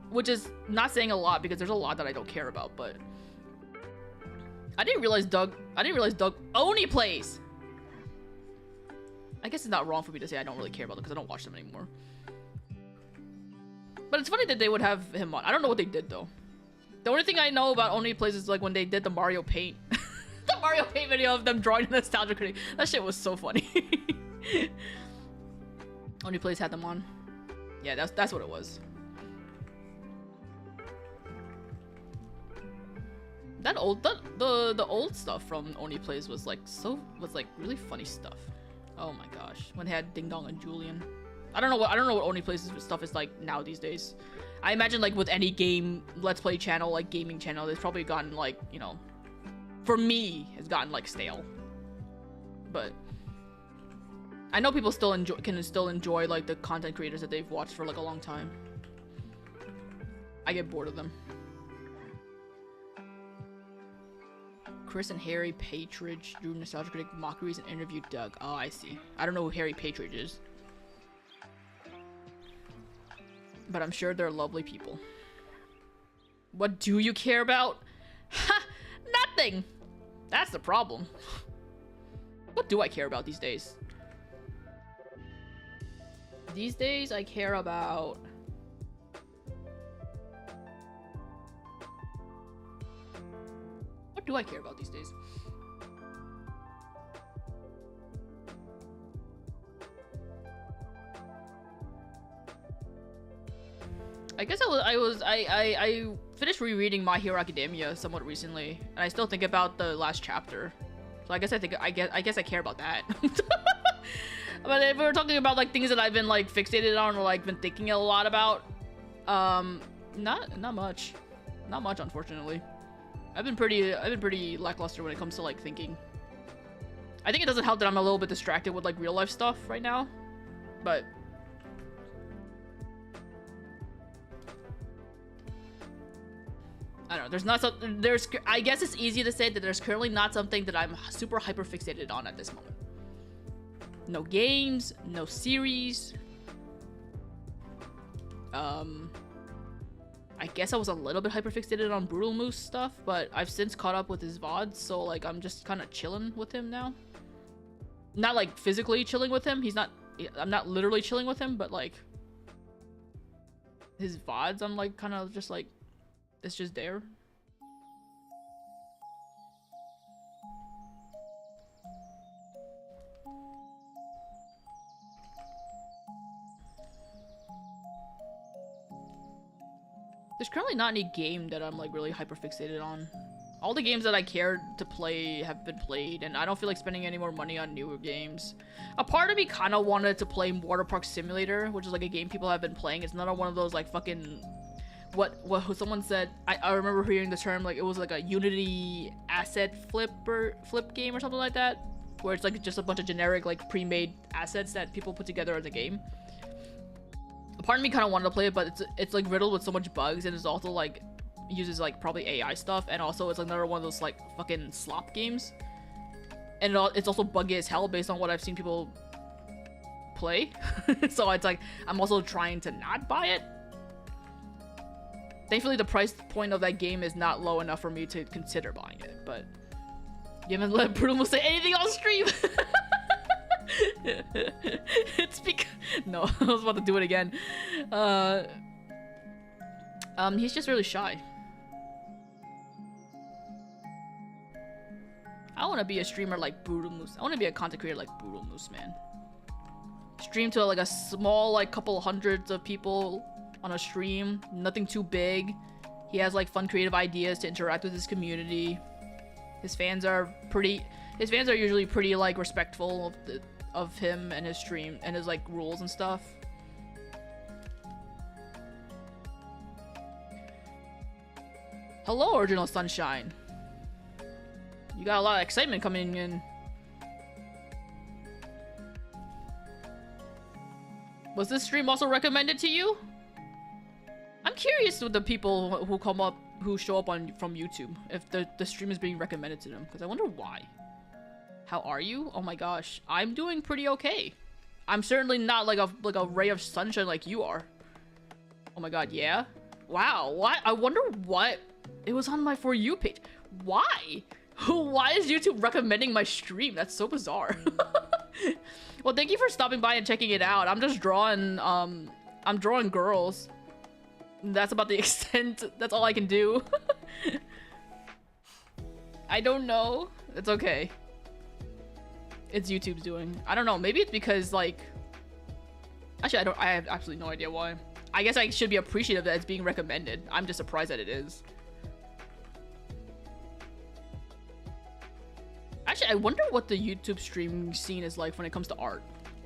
Which is not saying a lot because there's a lot that I don't care about, but I didn't realize Doug Oni plays. I guess it's not wrong for me to say I don't really care about them because I don't watch them anymore. But it's funny that they would have him on. I don't know what they did though. The only thing I know about Oni Plays is like when they did the Mario Paint. The Mario Paint video of them drawing the Nostalgia Critic. That shit was so funny. Oni Plays had them on. Yeah, that's what it was. That old the old stuff from Oni Plays was like really funny stuff. Oh my gosh. When they had Ding Dong and Julian. I don't know what Oni Plays stuff is like now these days. I imagine like with any game Let's Play channel, like gaming channel, it's probably gotten like, you know, for me, it's gotten like stale. But I know people still can enjoy like the content creators that they've watched for like a long time. I get bored of them. Chris and Harry Patridge drew Nostalgia Critic mockeries and interviewed Doug. Oh, I see. I don't know who Harry Patridge is. But I'm sure they're lovely people. What do you care about? Ha! Nothing! That's the problem. What do I care about these days? These days, I care about... What do I care about these days? I guess I finished rereading My Hero Academia somewhat recently, and I still think about the last chapter. So I guess I care about that. But if we're talking about like things that I've been like fixated on or like been thinking a lot about, not much, unfortunately. I've been pretty lackluster when it comes to like thinking. I think it doesn't help that I'm a little bit distracted with like real life stuff right now, but. I don't know, I guess it's easy to say that there's currently not something that I'm super hyper fixated on at this moment. No games, no series. I guess I was a little bit hyper fixated on Brutal Moose stuff, but I've since caught up with his VODs, so like I'm just kind of chilling with him now. Not like physically chilling with him, I'm not literally chilling with him, but like his VODs, I'm like kind of just like, it's just there. There's currently not any game that I'm like really hyper fixated on. All the games that I cared to play have been played, and I don't feel like spending any more money on newer games. A part of me kind of wanted to play Water Park Simulator, which is like a game people have been playing. It's not one of those like fucking what someone said. I remember hearing the term like it was like a Unity asset flip game or something like that, where it's like just a bunch of generic like pre-made assets that people put together as a game. A part of me kind of wanted to play it, but it's like riddled with so much bugs, and it's also like uses like probably AI stuff, and also it's like another one of those like fucking slop games, and it's also buggy as hell based on what I've seen people play. So it's like I'm also trying to not buy it. Thankfully, the price point of that game is not low enough for me to consider buying it, but you haven't let Bruno say anything on stream. It's because no, I was about to do it again. He's just really shy. I want to be a streamer like Brutal Moose. I want to be a content creator like Brutal Moose, man. Stream to like a small like couple hundreds of people on a stream, nothing too big. He has like fun creative ideas to interact with his community. His fans are usually pretty like respectful of him and his stream and his like rules and stuff. Hello, Original Sunshine. You got a lot of excitement coming in. Was this stream also recommended to you? I'm curious with the people who come up who show up on from YouTube if the stream is being recommended to them, because I wonder why. How are you? Oh my gosh, I'm doing pretty okay. I'm certainly not like a ray of sunshine like you are. Oh my god, yeah? Wow, what? I wonder what it was on my For You page. Why? Why is YouTube recommending my stream? That's so bizarre. Well, thank you for stopping by and checking it out. I'm just drawing, I'm drawing girls. That's about the extent. That's all I can do. I don't know. It's okay. It's YouTube's doing. I don't know. Maybe it's because, like... Actually, I have absolutely no idea why. I guess I should be appreciative that it's being recommended. I'm just surprised that it is. Actually, I wonder what the YouTube streaming scene is like when it comes to art.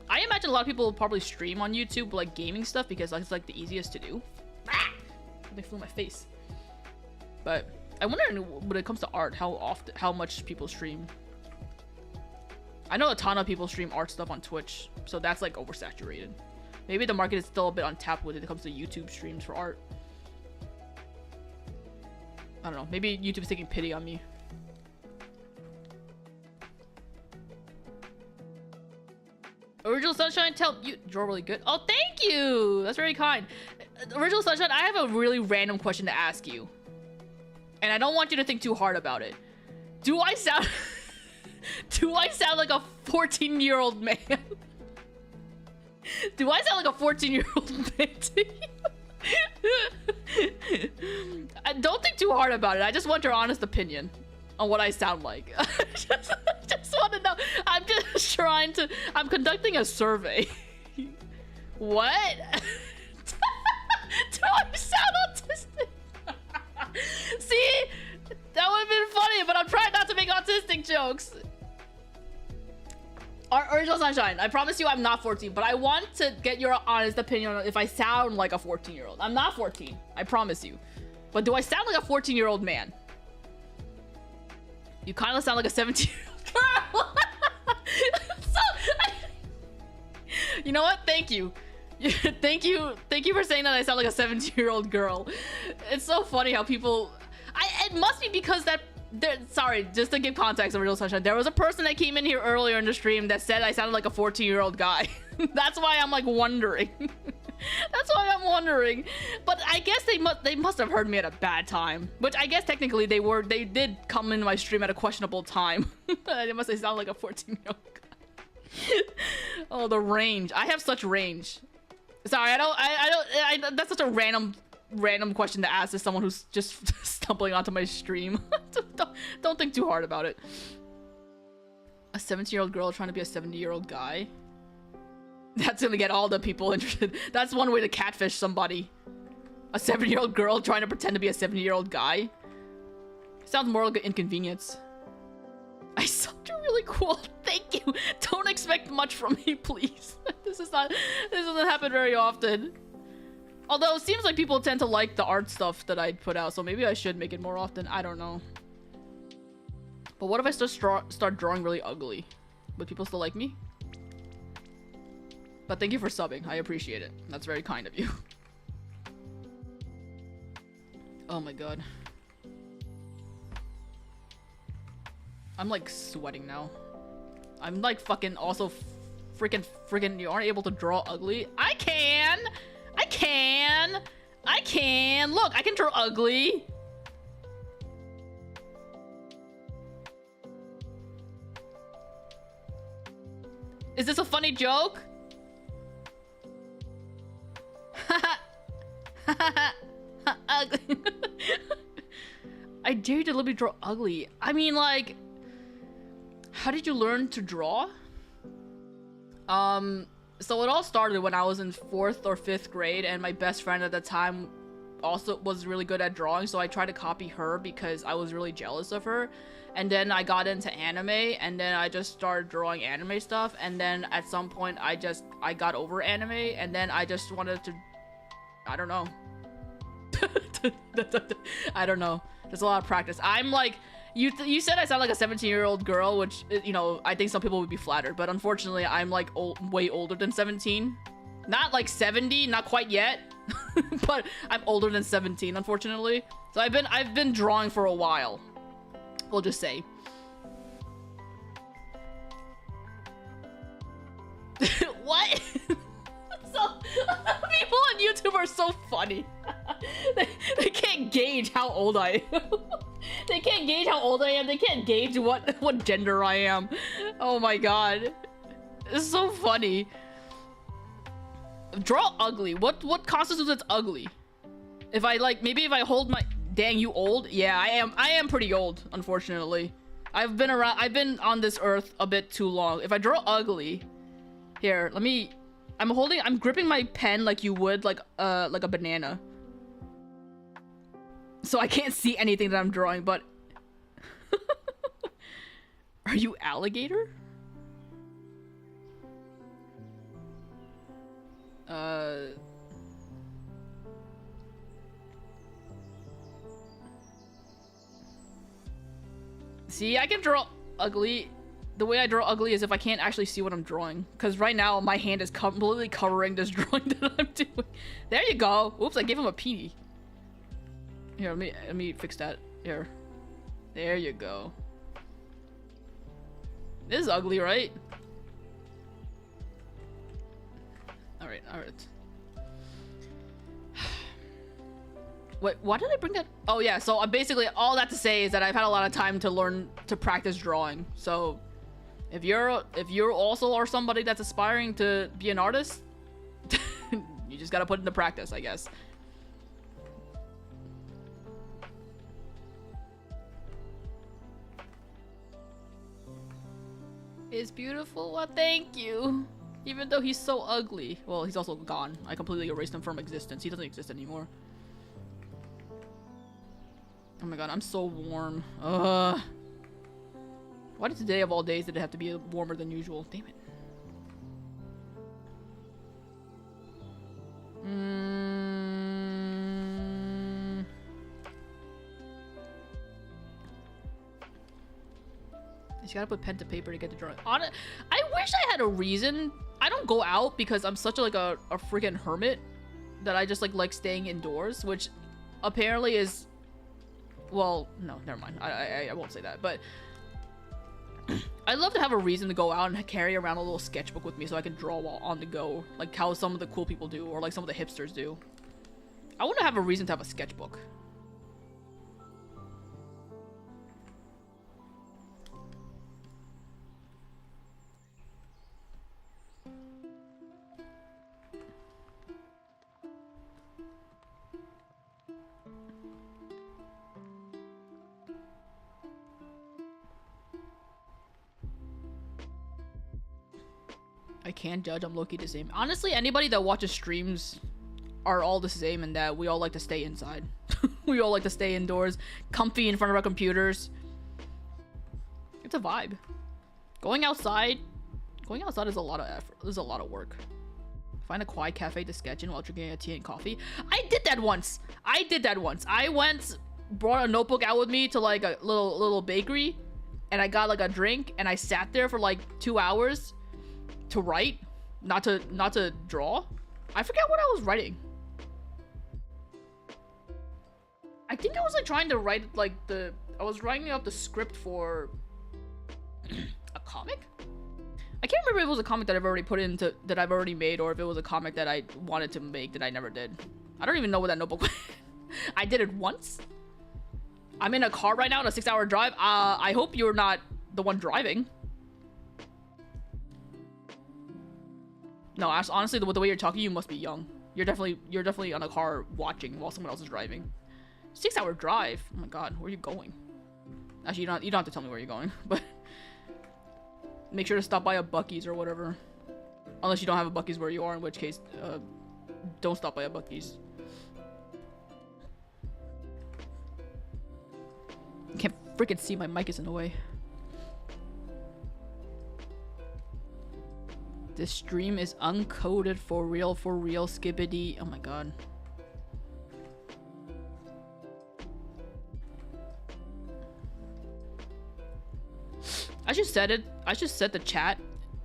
I imagine a lot of people will probably stream on YouTube, like, gaming stuff, because that's, like, the easiest to do. Ah! They flew in my face. But I wonder when it comes to art, how much people stream. I know a ton of people stream art stuff on Twitch, so that's like oversaturated. Maybe the market is still a bit untapped when it comes to YouTube streams for art. I don't know. Maybe YouTube's taking pity on me. Original Sunshine, you draw really good. Oh, thank you. That's very kind. Original Sunshine, I have a really random question to ask you. And I don't want you to think too hard about it. Do I sound... Do I sound like a 14-year-old man? Do I sound like a 14-year-old man to you? Don't think too hard about it. I just want your honest opinion on what I sound like. just want to know. I'm just trying to... I'm conducting a survey. What? Do I sound autistic? See? That would have been funny, but I'm trying not to make autistic jokes. Original Sunshine, I promise you I'm not 14, but I want to get your honest opinion on if I sound like a 14-year-old. I'm not 14, I promise you. But do I sound like a 14-year-old man? You kind of sound like a 17-year-old girl. You know what? Thank you. Thank you for saying that I sound like a 17-year-old girl. It's so funny how people... It must be because that... Sorry, just to give context of Original Sunshine, there was a person that came in here earlier in the stream that said I sounded like a 14-year-old guy. That's why I'm like wondering. That's why I'm wondering. But I guess they must have heard me at a bad time. Which I guess technically they did come in my stream at a questionable time. They must have sounded like a 14-year-old guy. Oh, the range. I have such range. Sorry, I don't that's such a random question to ask to someone who's just stumbling onto my stream. Don't think too hard about it. A 17-year-old girl trying to be a 70-year-old guy? That's gonna get all the people interested. That's one way to catfish somebody. A 70-year-old girl trying to pretend to be a 70-year-old guy? Sounds more like an inconvenience. I sound really cool. Thank you. Don't expect much from me, please. This doesn't happen very often. Although it seems like people tend to like the art stuff that I put out, so maybe I should make it more often. I don't know. But what if I start drawing really ugly? Would people still like me? But thank you for subbing. I appreciate it. That's very kind of you. Oh my god. I'm like sweating now. I'm like fucking also freaking you aren't able to draw ugly? I can! I can! Look, I can draw ugly! Is this a funny joke? Ugly. I dare you to let me draw ugly. I mean, like... How did you learn to draw? So it all started when I was in 4th or 5th grade, and my best friend at the time also was really good at drawing, so I tried to copy her because I was really jealous of her. And then I got into anime, and then I just started drawing anime stuff, and then at some point I got over anime, and then I just wanted to... I don't know. I don't know. There's a lot of practice. I'm like... You said I sound like a 17-year-old girl, which, you know, I think some people would be flattered, but unfortunately I'm like way older than 17. Not like 70, not quite yet. But I'm older than 17, unfortunately. So I've been drawing for a while. We'll just say. What? So people on YouTube are so funny. They can't gauge how old I am. They can't gauge how old I am. They can't gauge what gender I am. Oh my god. It's so funny. Draw ugly. What constitutes as ugly? If I like, maybe if I hold my, dang, you old? Yeah, I am pretty old, unfortunately. I've been on this earth a bit too long. If I draw ugly, here, I'm gripping my pen like you would like a banana. So I can't see anything that I'm drawing, but are you alligator? See, I can draw ugly. The way I draw ugly is if I can't actually see what I'm drawing. Because right now, my hand is completely covering this drawing that I'm doing. There you go. Oops, I gave him a peenie. Here, let me fix that. Here. There you go. This is ugly, right? Alright, alright. Wait, why did I bring that? Oh yeah, so basically all that to say is that I've had a lot of time to learn to practice drawing. So if you're also are somebody that's aspiring to be an artist, you just gotta put into practice, I guess. It's beautiful. Well, thank you. Even though he's so ugly. Well, he's also gone. I completely erased him from existence. He doesn't exist anymore. Oh my god, I'm so warm. Why did today of all days did it have to be warmer than usual? Damn it. You gotta put pen to paper to get the drawing. I wish I had a reason. I don't go out because I'm such a freaking hermit that I just like staying indoors, which apparently is, well, no, never mind. I won't say that, but I'd love to have a reason to go out and carry around a little sketchbook with me so I can draw while on the go, like how some of the cool people do, or like some of the hipsters do. I want to have a reason to have a sketchbook. I can't judge, I'm low-key the same. Honestly, anybody that watches streams are all the same in that we all like to stay inside. We all like to stay indoors, comfy in front of our computers. It's a vibe. Going outside is a lot of effort. There's a lot of work. Find a quiet cafe to sketch in while drinking a tea and coffee. I did that once. I went, brought a notebook out with me to like a little bakery, and I got like a drink, and I sat there for like 2 hours to write, not to draw. I forget what I was writing. I think I was like trying to write like I was writing out the script for a comic. I can't remember if it was a comic that I've already made, or if it was a comic that I wanted to make that I never did. I don't even know what that notebook was. I did it once. I'm in a car right now on a 6-hour drive. I hope you're not the one driving. No, honestly, the way you're talking, you must be young. You're definitely on a car watching while someone else is driving. 6-hour drive. Oh my god, where are you going? Actually, you don't have to tell me where you're going, but make sure to stop by a Buc-ee's or whatever. Unless you don't have a Buc-ee's where you are, in which case, don't stop by a Buc-ee's. I can't freaking see, my mic is in the way. This stream is uncoded for real, skibbity. Oh my god. I just set the chat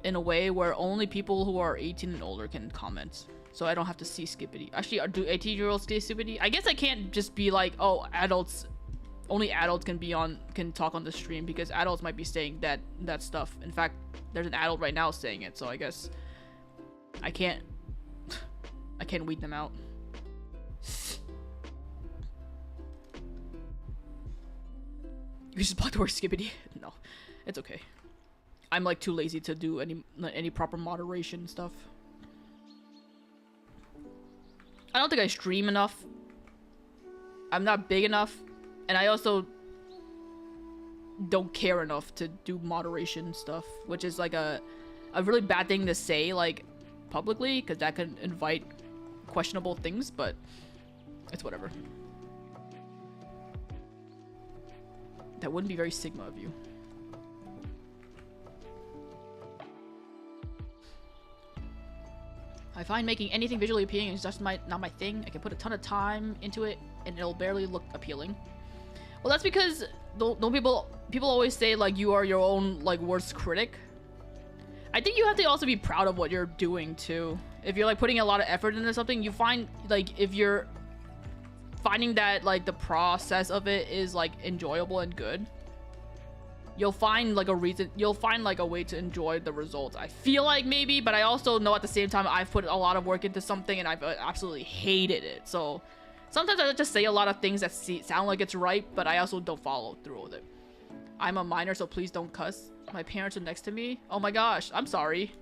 in a way where only people who are 18 and older can comment. so I don't have to see Skippity. Actually, do 18-year-olds see Skippity? I guess I can't just be like, oh, only adults can talk on the stream, because adults might be saying that stuff. In fact, there's an adult right now saying it, so I guess I can't weed them out. You just blocked the word Skippity. No, it's okay. I'm like too lazy to do any proper moderation stuff. I don't think I stream enough. I'm not big enough, and I also don't care enough to do moderation stuff, which is like a really bad thing to say like publicly, because that could invite questionable things, but it's whatever. That wouldn't be very Sigma of you. I find making anything visually appealing is just not my thing. I can put a ton of time into it and it'll barely look appealing. Well, that's because don't people always say like you are your own like worst critic. I think you have to also be proud of what you're doing too. If you're like putting a lot of effort into something, you find like if you're finding that like the process of it is like enjoyable and good, you'll find like a way to enjoy the results. I feel like maybe, but I also know at the same time I've put a lot of work into something and I've absolutely hated it. So sometimes I just say a lot of things that sound like it's right, but I also don't follow through with it. I'm a minor, so please don't cuss. My parents are next to me. Oh my gosh, I'm sorry.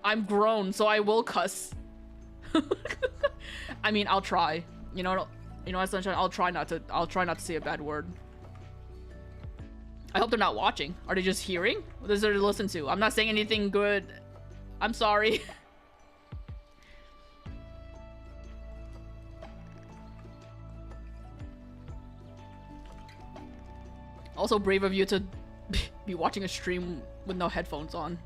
I'm grown, so I will cuss. I mean, I'll try. You know, Sunshine. I'll try not to say a bad word. I hope they're not watching. Are they just hearing? What is there to listen to? I'm not saying anything good. I'm sorry. Also brave of you to be watching a stream with no headphones on.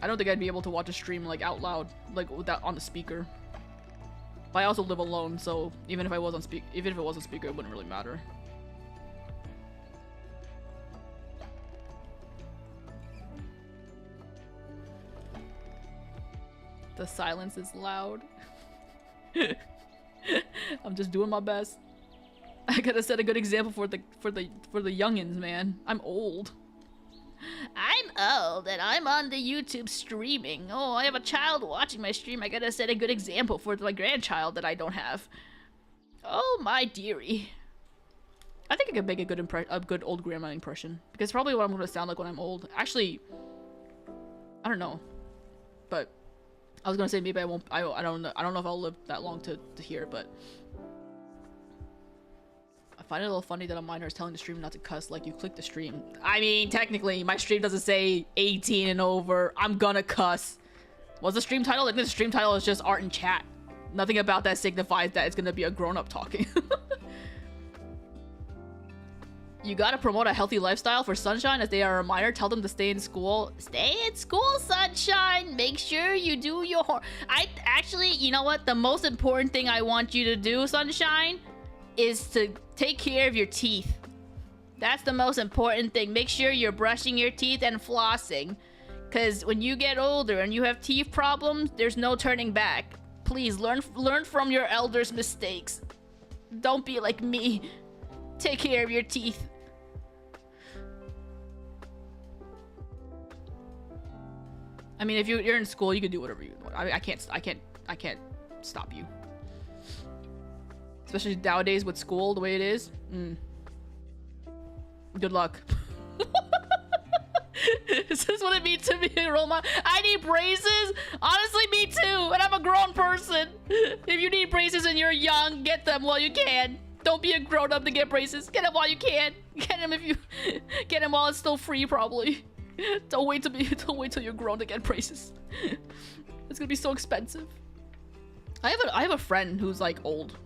I don't think I'd be able to watch a stream like out loud, like with that on the speaker. But I also live alone, so even if it was on speaker, it wouldn't really matter. The silence is loud. I'm just doing my best. I gotta set a good example for the youngins, man. I'm old. I'm old and I'm on the YouTube streaming. Oh, I have a child watching my stream. I gotta set a good example for my grandchild that I don't have. Oh my dearie. I think I could make a good old grandma impression, because it's probably what I'm gonna sound like when I'm old. Actually, I don't know, but I was gonna say maybe I won't. I don't know. I don't know if I'll live that long to hear it, but I find it a little funny that a minor is telling the stream not to cuss. Like, you click the stream. I mean, technically, my stream doesn't say 18 and over. I'm gonna cuss. What's the stream title? Like, the stream title is just art and chat. Nothing about that signifies that it's gonna be a grown-up talking. You gotta promote a healthy lifestyle for Sunshine as they are a minor. Tell them to stay in school. Stay in school, Sunshine. Make sure you do your actually, you know what? The most important thing I want you to do, Sunshine, is to take care of your teeth. That's the most important thing. Make sure you're brushing your teeth and flossing. Because when you get older and you have teeth problems, there's no turning back. Please, learn from your elders' mistakes. Don't be like me. Take care of your teeth. I mean, if you're in school, you can do whatever you want. I can't stop you. Especially nowadays with school the way it is. Good luck. Is this what it means to be a role model? I need braces? Honestly, me too. And I'm a grown person. If you need braces and you're young, get them while you can. Don't be a grown up to get braces. Get them while you can. Get them while it's still free, probably. Don't wait till you're grown to get braces. It's gonna be so expensive. I have a friend who's like old.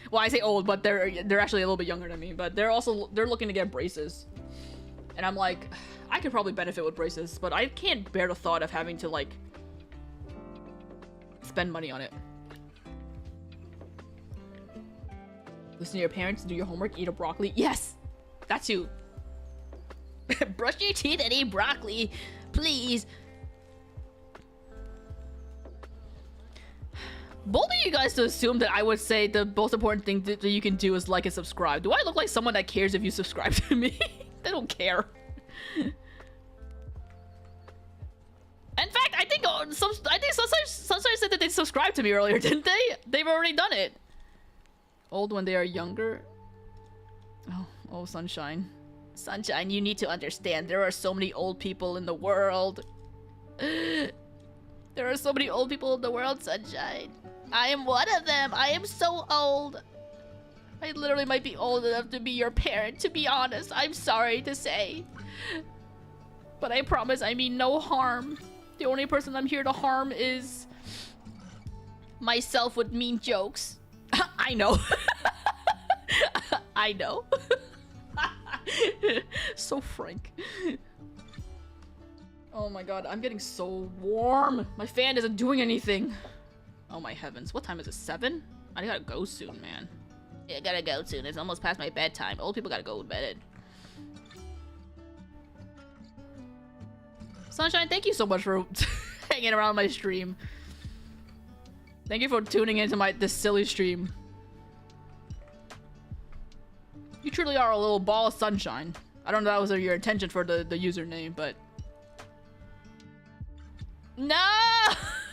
Well, I say old, but they're actually a little bit younger than me. But they're looking to get braces, and I'm like, I could probably benefit with braces, but I can't bear the thought of having to like spend money on it. Listen to your parents, do your homework, eat a broccoli. Yes, that too. Brush your teeth and eat broccoli, please. Bold of you guys to assume that I would say the most important thing that you can do is like and subscribe. Do I look like someone that cares if you subscribe to me? They don't care. In fact, I think Sunshine said that they subscribed to me earlier, didn't they? They've already done it. Old when they are younger. Oh, Sunshine. Sunshine, you need to understand. There are so many old people in the world. There are so many old people in the world, Sunshine. I am one of them. I am so old. I literally might be old enough to be your parent, to be honest. I'm sorry to say. But I promise I mean no harm. The only person I'm here to harm is myself with mean jokes. I know. I know. So frank. Oh my god, I'm getting so warm. My fan isn't doing anything. Oh my heavens. What time is it? 7? I gotta go soon, man. Yeah, I gotta go soon. It's almost past my bedtime. Old people gotta go to bed. Sunshine, thank you so much for hanging around my stream. Thank you for tuning into this silly stream. You truly are a little ball of sunshine. I don't know if that was your intention for the username, but... No!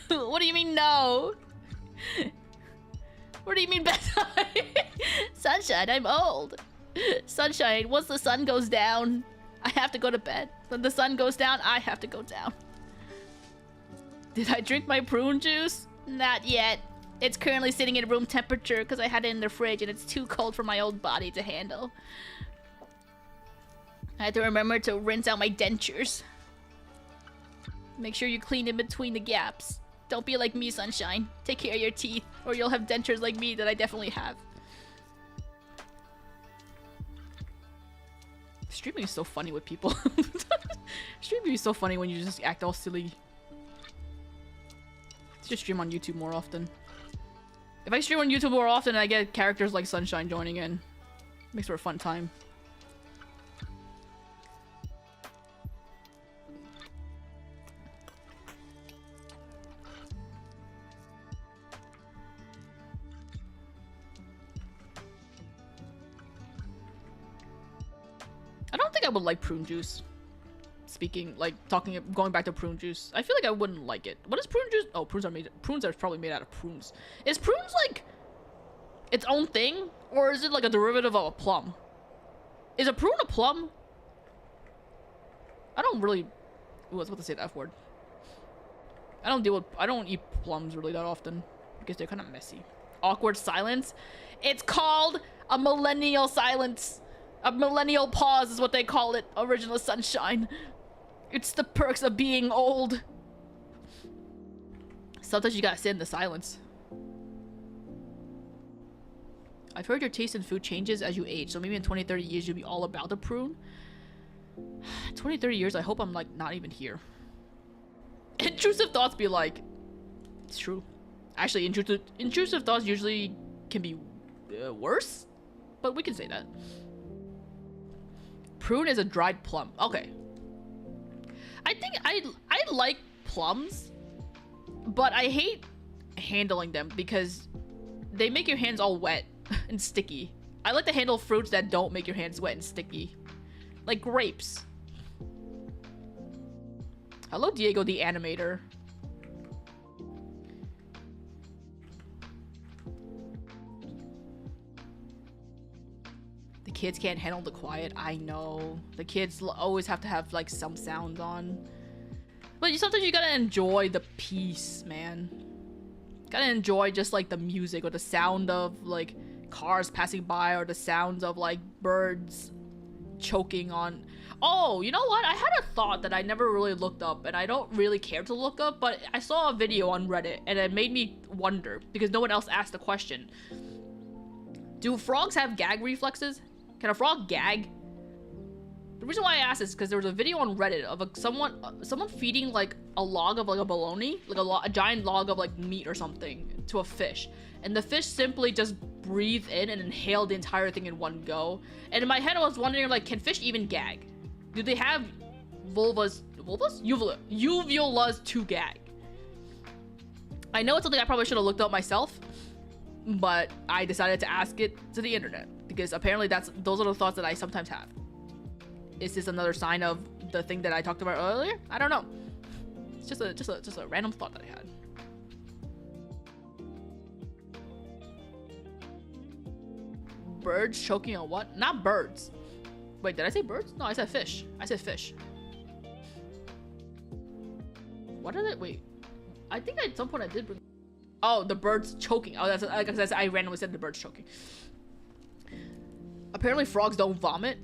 What do you mean no? What do you mean bedtime? Sunshine, I'm old. Sunshine, once the sun goes down, I have to go to bed. When the sun goes down, I have to go down. Did I drink my prune juice? Not yet. It's currently sitting at room temperature because I had it in the fridge and it's too cold for my old body to handle. I had to remember to rinse out my dentures. Make sure you clean in between the gaps. Don't be like me, Sunshine. Take care of your teeth, or you'll have dentures like me that I definitely have. Streaming is so funny with people. Streaming is so funny when you just act all silly. Let's just stream on YouTube more often. If I stream on YouTube more often, I get characters like Sunshine joining in. Makes for a fun time. I don't think I would like prune juice. Going back to prune juice. I feel like I wouldn't like it. What is prune juice? Oh, prunes are probably made out of prunes. Is prunes like its own thing? Or is it like a derivative of a plum? Is a prune a plum? I don't really... Ooh, I was about to say the F word. I don't eat plums really that often. Because they're kind of messy. Awkward silence? It's called a millennial silence. A millennial pause is what they call it. Original Sunshine. It's the perks of being old. Sometimes you gotta sit in the silence. I've heard your taste in food changes as you age, so maybe in 20-30 years you'll be all about the prune. 20-30 years, I hope I'm like not even here. Intrusive thoughts be like, it's true. Actually, intrusive thoughts usually can be worse, but we can say that. Prune is a dried plum. Okay. I think I like plums, but I hate handling them because they make your hands all wet and sticky. I like to handle fruits that don't make your hands wet and sticky. Like grapes. Hello, Diego the animator. The kids can't handle the quiet. I know. The kids always have to have like some sounds on. But sometimes you gotta enjoy the peace, man. Gotta enjoy just like the music or the sound of like cars passing by or the sounds of like birds choking on. Oh, you know what? I had a thought that I never really looked up and I don't really care to look up, but I saw a video on Reddit and it made me wonder because no one else asked the question. Do frogs have gag reflexes? Can a frog gag? The reason why I asked is because there was a video on Reddit of someone feeding like a log of like a bologna, like a giant log of like meat or something to a fish, and the fish simply just breathed in and inhaled the entire thing in one go. And in my head, I was wondering like, can fish even gag? Do they have uvulas to gag? I know it's something I probably should have looked up myself, but I decided to ask it to the internet because apparently those are the thoughts that I sometimes have. Is this another sign of the thing that I talked about earlier? I don't know. It's just a random thought that I had. Birds choking on what? Not birds. Wait, did I say birds? No, I said fish. I said fish. What did it? Wait. I think at some point I did bring... Oh, the birds choking. Oh, that's... I randomly said the birds choking. Apparently frogs don't vomit.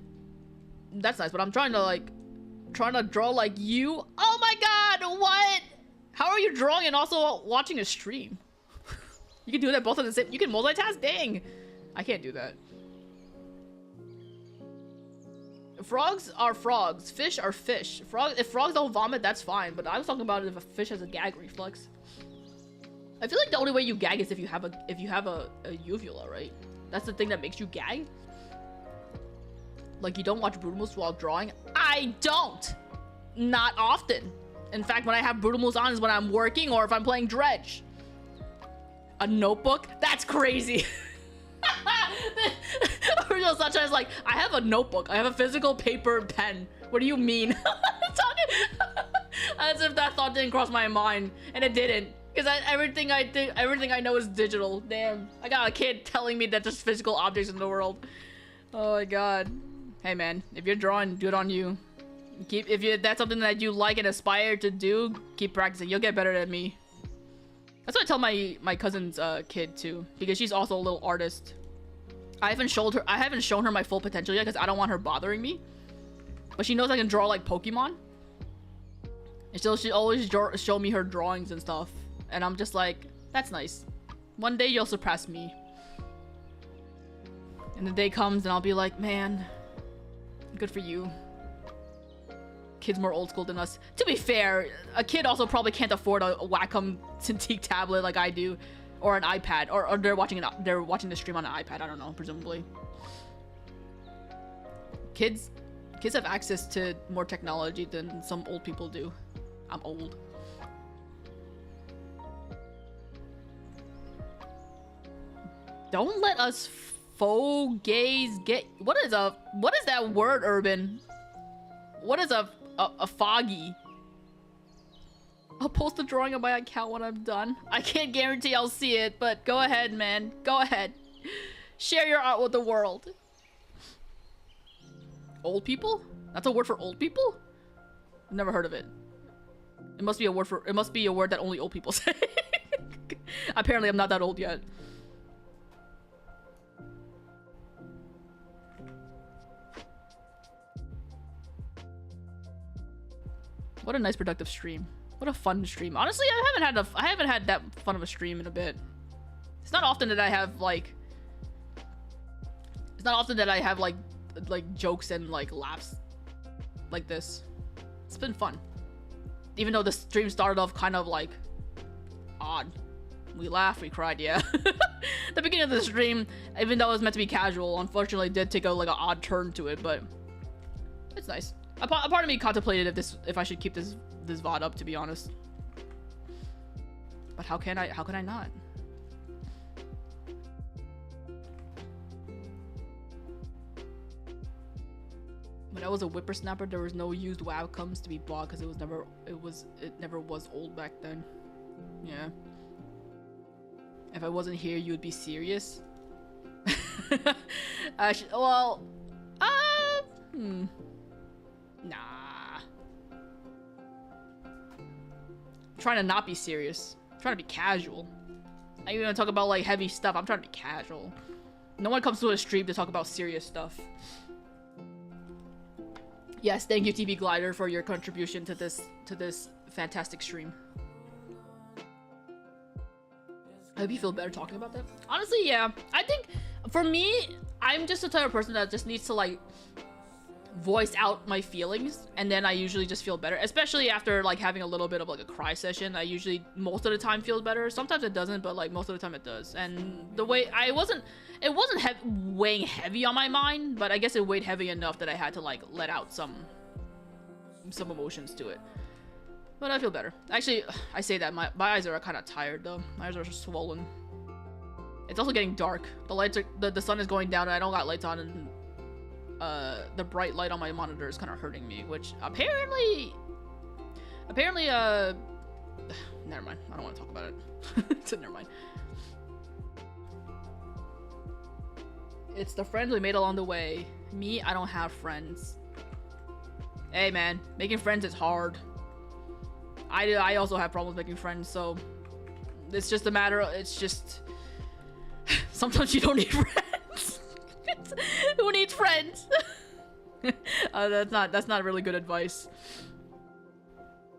That's nice, but I'm trying to draw like you. Oh my god, what? How are you drawing and also watching a stream? You can do that both at the same... You can multitask? Dang. I can't do that. Frogs are frogs. Fish are fish. If frogs don't vomit, that's fine. But I was talking about if a fish has a gag reflex. I feel like the only way you gag is if you have a uvula, right? That's the thing that makes you gag. Like you don't watch Brutalmoose while drawing. I don't. Not often. In fact, when I have Brutalmoose on is when I'm working or if I'm playing Dredge. A notebook? That's crazy. Original Sunshine is like, I have a notebook. I have a physical paper and pen. What do you mean? As if that thought didn't cross my mind, and it didn't. Because everything I know is digital. Damn, I got a kid telling me that there's physical objects in the world. Oh my god. Hey man, if you're drawing, do it on you. If that's something that you like and aspire to do, keep practicing. You'll get better than me. That's what I tell my cousin's kid too, because she's also a little artist. I haven't shown her my full potential yet because I don't want her bothering me. But she knows I can draw like Pokemon. And she always show me her drawings and stuff. And I'm just like, that's nice. One day you'll surpass me. And the day comes and I'll be like, man, good for you. Kid's more old school than us. To be fair, a kid also probably can't afford a Wacom Cintiq tablet like I do. Or an iPad, or they're watching the stream on an iPad. I don't know, presumably. Kids have access to more technology than some old people do. I'm old. Don't let us faux gays get. What is that word, Urban? What is a foggy? I'll post the drawing on my account when I'm done. I can't guarantee I'll see it, but go ahead, man. Go ahead. Share your art with the world. Old people? That's a word for old people? I've never heard of it. It must be a word that only old people say. Apparently I'm not that old yet. What a nice productive stream. What a fun stream. Honestly, I haven't had that fun of a stream in a bit. It's not often that I have like jokes and like laughs like this. It's been fun. Even though the stream started off kind of like odd. We laughed, we cried, yeah. The beginning of the stream, even though it was meant to be casual, unfortunately did take an odd turn to it, but it's nice. A part of me contemplated if I should keep this VOD up, to be honest. But how can I not? When I was a whippersnapper, there was no used Wacom to be bought because it never was old back then. Yeah. If I wasn't here, you would be serious. Nah. I'm trying to not be serious. I'm trying to be casual. I ain't even talk about like heavy stuff. I'm trying to be casual. No one comes to a stream to talk about serious stuff. Yes, thank you TV Glider for your contribution to this fantastic stream. I hope you feel better talking about that. Honestly, yeah. I think for me, I'm just the type of person that just needs to like voice out my feelings, and then I usually just feel better, especially after like having a little bit of like a cry session. I usually most of the time feel better. Sometimes it doesn't, but like most of the time it does. And the way it wasn't weighing heavy on my mind, but I guess it weighed heavy enough that I had to like let out some emotions to it. But I feel better. Actually, I say that my eyes are kind of tired though. My eyes are swollen. It's also getting dark. The lights are the sun is going down and I don't got lights on, and the bright light on my monitor is kind of hurting me, which apparently never mind. I don't want to talk about it. So never mind. It's the friends we made along the way. Me, I don't have friends. Hey man, making friends is hard. I also have problems making friends, so it's just a matter of, it's just sometimes you don't need friends. Who needs friends? That's not really good advice.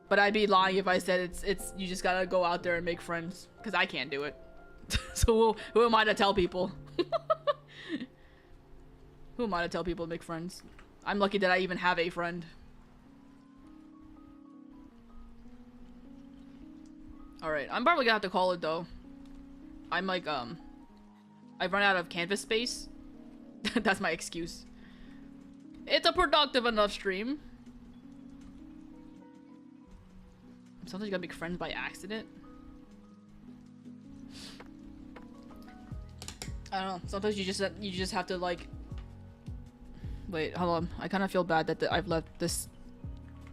But I'd be lying if I said it's you just gotta go out there and make friends, because I can't do it. So who am I to tell people? Who am I to tell people to make friends? I'm lucky that I even have a friend. Alright, I'm probably gonna have to call it though. I'm like, I've run out of canvas space. That's my excuse. It's a productive enough stream. Sometimes you gotta make friends by accident. I don't know. Sometimes you just have to like. Wait, hold on. I kind of feel bad that I've left this.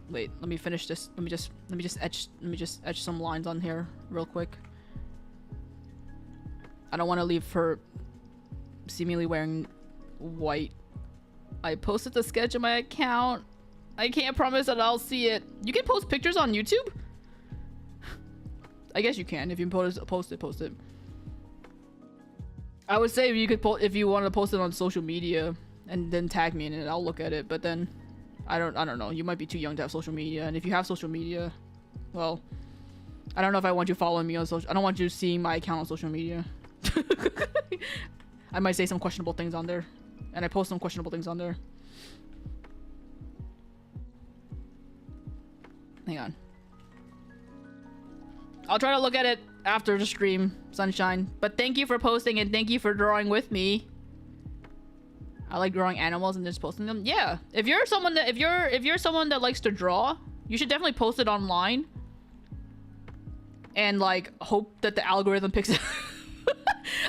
Wait, let me finish this. Let me just etch some lines on here real quick. I don't want to leave her seemingly wearing white. I posted the sketch on my account. I can't promise that I'll see it. You can post pictures on YouTube? I guess you can if you post it. I would say you could if you want to post it on social media and then tag me in it, I'll look at it. But then I don't know. You might be too young to have social media, and if you have social media, well, I don't know if I want you following me on social. I don't want you seeing my account on social media. I might say some questionable things on there, and I post some questionable things on there. Hang on. I'll try to look at it after the stream, Sunshine. But thank you for posting and thank you for drawing with me. I like drawing animals and just posting them. Yeah, if you're someone that likes to draw, you should definitely post it online. And like hope that the algorithm picks it.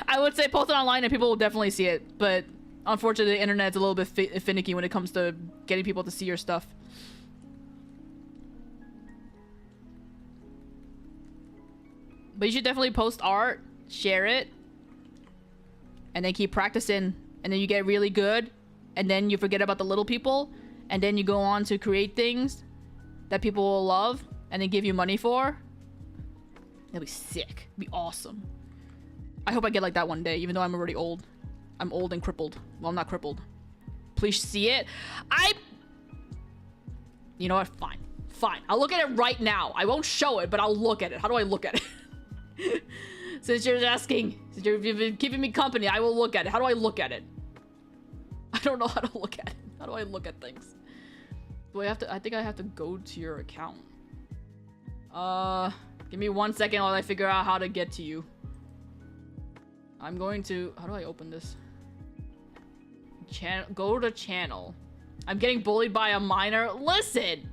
I would say post it online and people will definitely see it. But unfortunately, the internet's a little bit finicky when it comes to getting people to see your stuff. But you should definitely post art, share it, and then keep practicing. And then you get really good, and then you forget about the little people, and then you go on to create things that people will love and then give you money for. That'd be sick. It'd be awesome. I hope I get like that one day, even though I'm already old. I'm old and crippled. Well, I'm not crippled. Please see it. You know what? Fine. Fine. I'll look at it right now. I won't show it, but I'll look at it. How do I look at it? Since you're asking, since you've been keeping me company, I will look at it. How do I look at it? I don't know how to look at it. How do I look at things? Do I have to? I think I have to go to your account. Give me 1 second while I figure out how to get to you. I'm going to. How do I open this? Channel. Go to channel. I'm getting bullied by a minor. Listen.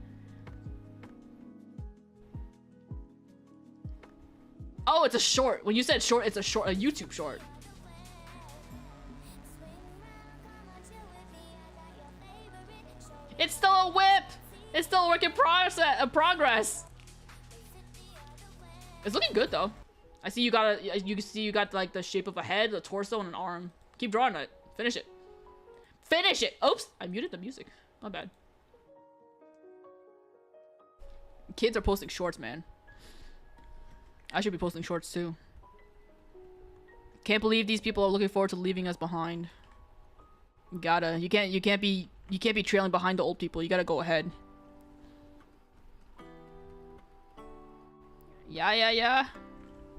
Oh, it's a short. When you said short, it's a YouTube short. It's still a whip. It's still a work in progress. It's looking good though. I see you got you got like the shape of a head, a torso, and an arm. Keep drawing it. Finish it. Finish it. Oops, I muted the music. Not bad. Kids are posting shorts, man. I should be posting shorts too. Can't believe these people are looking forward to leaving us behind. You can't be trailing behind the old people. You gotta go ahead. Yeah.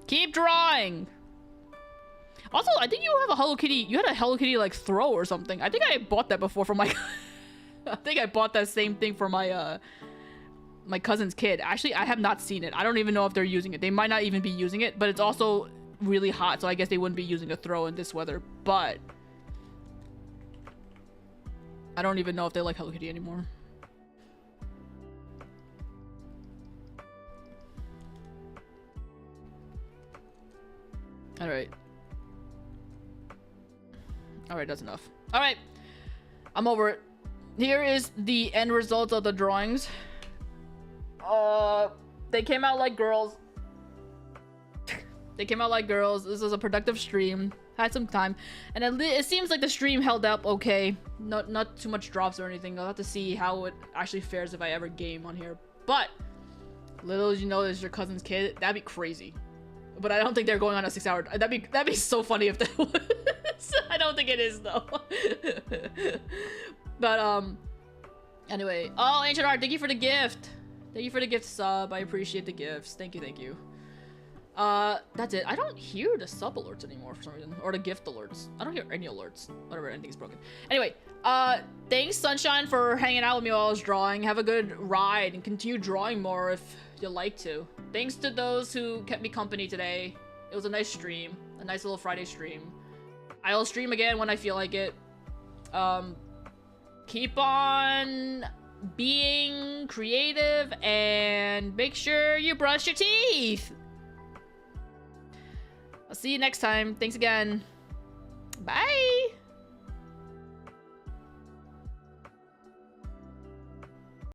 Keep drawing. Also, I think you have a Hello Kitty. You had a Hello Kitty like throw or something. I think I bought that before for my. I think I bought that same thing for my my cousin's kid. Actually, I have not seen it. I don't even know if they're using it. They might not even be using it, but it's also really hot, so I guess they wouldn't be using a throw in this weather. But I don't even know if they like Hello Kitty anymore. Alright. Alright, that's enough. Alright. I'm over it. Here is the end result of the drawings. They came out like girls. They came out like girls. This was a productive stream. Had some time. And it seems like the stream held up okay. Not too much drops or anything. I'll have to see how it actually fares if I ever game on here. But, little as you know, this is your cousin's kid. That'd be crazy. But I don't think they're going on a 6-hour... That'd be so funny if that was. I don't think it is, though. But, anyway. Oh, Ancient Art, thank you for the gift. Thank you for the gift sub. I appreciate the gifts. Thank you, thank you. That's it. I don't hear the sub alerts anymore for some reason. Or the gift alerts. I don't hear any alerts. Whatever, anything's broken. Anyway, thanks, Sunshine, for hanging out with me while I was drawing. Have a good ride and continue drawing more if you'd like to. Thanks to those who kept me company today. It was a nice stream. A nice little Friday stream. I'll stream again when I feel like it. Keep on being creative and make sure you brush your teeth. I'll see you next time. Thanks again.